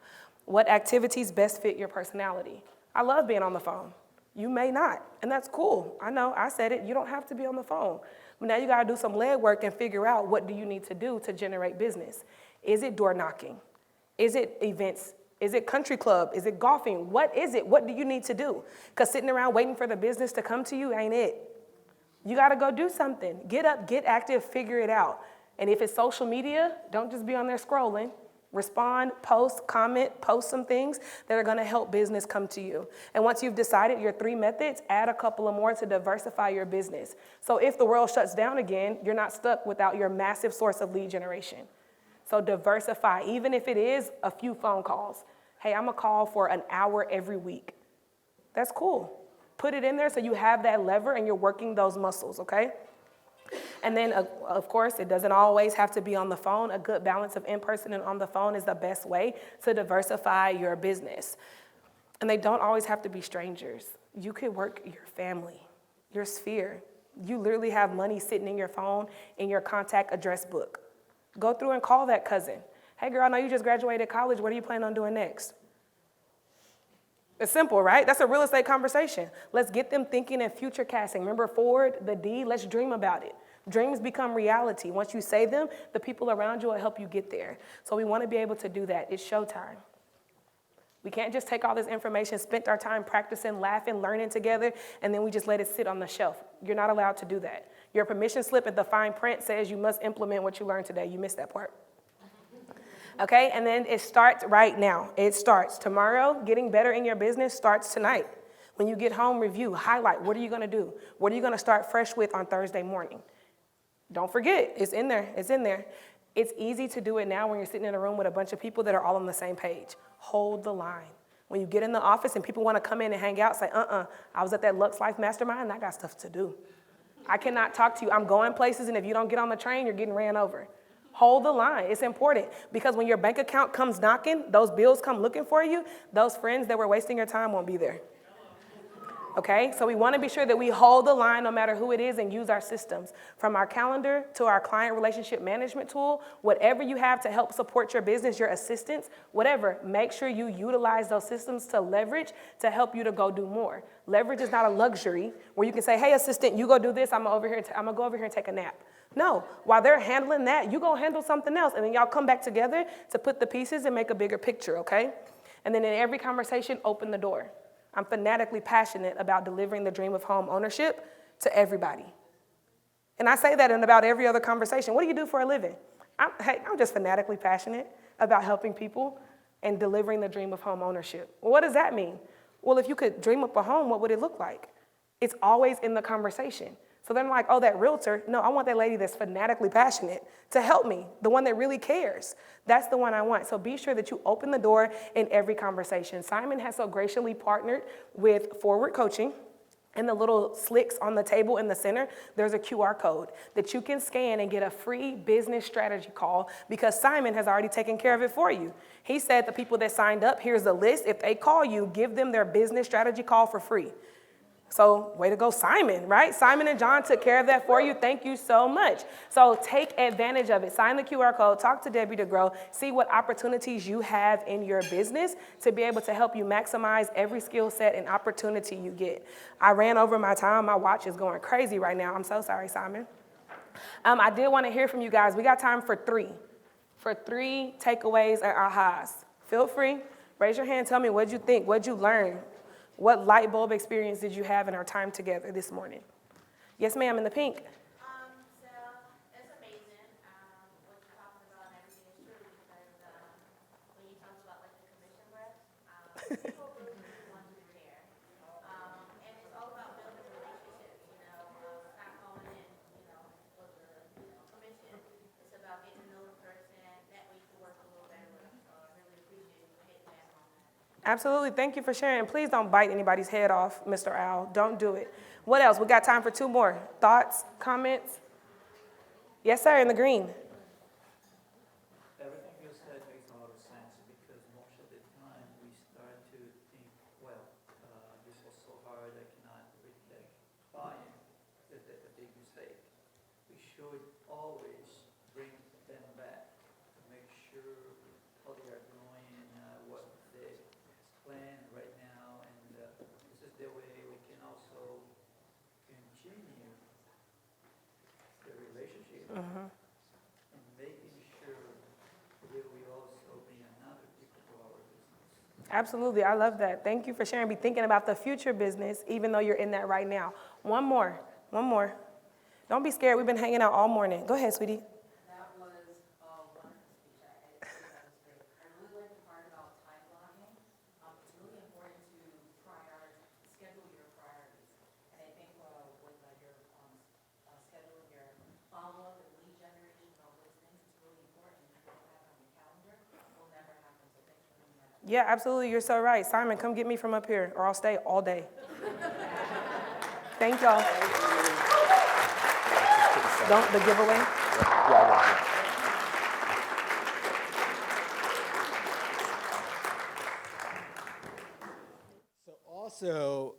What activities best fit your personality? I love being on the phone. You may not, and that's cool. I know, I said it, you don't have to be on the phone. But now you gotta do some legwork and figure out what do you need to do to generate business. Is it door knocking? Is it events? Is it country club? Is it golfing? What is it? What do you need to do? Because sitting around waiting for the business to come to you ain't it. You got to go do something. Get up, get active, figure it out. And if it's social media, don't just be on there scrolling. Respond, post, comment, post some things that are going to help business come to you. And once you've decided your 3 methods, add a couple of more to diversify your business. So if the world shuts down again, you're not stuck without your massive source of lead generation. So diversify, even if it is a few phone calls. Hey, I'm gonna call for an hour every week. That's cool. Put it in there so you have that lever and you're working those muscles, okay? And then, of course, it doesn't always have to be on the phone. A good balance of in-person and on the phone is the best way to diversify your business. And they don't always have to be strangers. You could work your family, your sphere. You literally have money sitting in your phone in your contact address book. Go through and call that cousin. Hey girl, I know you just graduated college. What are you planning on doing next? It's simple, right? That's a real estate conversation. Let's get them thinking and future casting. Remember forward, the D, let's dream about it. Dreams become reality. Once you say them, the people around you will help you get there. So we want to be able to do that. It's showtime. We can't just take all this information, spend our time practicing, laughing, learning together, and then we just let it sit on the shelf. You're not allowed to do that. Your permission slip at the fine print says you must implement what you learned today. You missed that part. Okay, and then it starts right now. It starts tomorrow. Getting better in your business starts tonight. When you get home, review, highlight. What are you going to do? What are you going to start fresh with on Thursday morning? Don't forget, it's in there. It's in there. It's easy to do it now when you're sitting in a room with a bunch of people that are all on the same page. Hold the line. When you get in the office and people want to come in and hang out, say, I was at that Lux Life Mastermind and I got stuff to do. I cannot talk to you. I'm going places, and if you don't get on the train, you're getting ran over. Hold the line. It's important because when your bank account comes knocking, those bills come looking for you, those friends that were wasting your time won't be there. Okay? So we want to be sure that we hold the line no matter who it is and use our systems. From our calendar to our client relationship management tool, whatever you have to help support your business, your assistants, whatever, make sure you utilize those systems to leverage to help you to go do more. Leverage is not a luxury where you can say, hey, assistant, you go do this. I'm going to go over here and take a nap. No, while they're handling that, you go handle something else, and then y'all come back together to put the pieces and make a bigger picture, okay? And then in every conversation, open the door. I'm fanatically passionate about delivering the dream of home ownership to everybody. And I say that in about every other conversation. What do you do for a living? I'm just fanatically passionate about helping people and delivering the dream of home ownership. Well, what does that mean? Well, if you could dream up a home, what would it look like? It's always in the conversation. So then I'm like, oh, that realtor, no, I want that lady that's fanatically passionate to help me, the one that really cares. That's the one I want. So be sure that you open the door in every conversation. Simon has so graciously partnered with Forward Coaching. And the little slicks on the table in the center, there's a QR code that you can scan and get a free business strategy call because Simon has already taken care of it for you. He said the people that signed up, here's the list. If they call you, give them their business strategy call for free. So way to go, Simon, right? Simon and John took care of that for you. Thank you so much. So take advantage of it. Sign the QR code, talk to Debbie to grow, see what opportunities you have in your business to be able to help you maximize every skill set and opportunity you get. I ran over my time. My watch is going crazy right now. I'm so sorry, Simon. I did want to hear from you guys. We got time for three takeaways and ahas. Feel free. Raise your hand. Tell me what'd you think. What'd you learn? What light bulb experience did you have in our time together this morning? Yes, ma'am, in the pink. So it's amazing. What you're talking about and everything is true because when you talk about like the commission reps, people really want you there. And it's all about building relationships, not going in, for the commission. It's about getting to know the person. That way you can work a little better with them. So I really appreciate you hitting that on that. Absolutely. Thank you for sharing. Please don't bite anybody's head off, Mr. Owl. Don't do it. What else? We got time for two more. Thoughts, comments? Yes, sir, in the green. Everything you said makes a lot of sense because most of the time we start to think, well, this was so hard, I cannot really get buy-in. That's a big mistake. We should always bring them back to make sure how they are doing, what they plan right now, and this is the way we can also continue the relationship. And making sure that we also bring another people to our business. Absolutely. I love that. Thank you for sharing. Be thinking about the future business, even though you're in that right now. One more. Don't be scared. We've been hanging out all morning. Go ahead, sweetie. That was a wonderful speech. I think that was great. I really like the part about time blocking. It's really important to schedule your priorities. And I think with your scheduling your follow-up and lead generation and all those things, it's really important. If you don't have it on your calendar, it will never happen. So thanks for doing that. Yeah, absolutely. You're so right. Simon, come get me from up here, or I'll stay all day. Thank y'all. Don't the giveaway. So also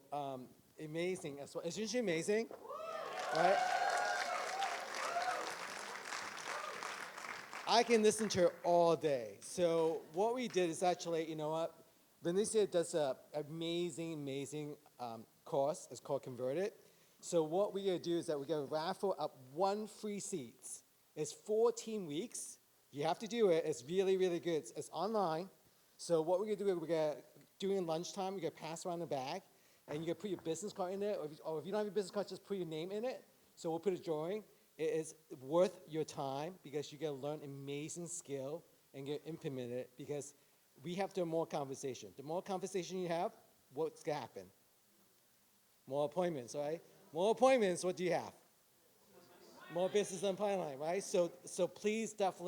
amazing as well. Isn't she amazing? Right? I can listen to her all day. So what we did is actually, you know what? Valencia does an amazing course. It's called Converted. So what we're going to do is that we're going to raffle up 1 free seats. It's 14 weeks. You have to do it. It's really good. It's online. So what we're going to do is we're going to, during lunchtime, we're going to pass around the bag, and you're going to put your business card in it, or if you don't have your business card, just put your name in it. So we'll put a drawing. It is worth your time because you're going to learn amazing skill and get implemented because we have to have more conversation. The more conversation you have, what's going to happen? More appointments, right? More appointments, what do you have? More business on pipeline, right? So please definitely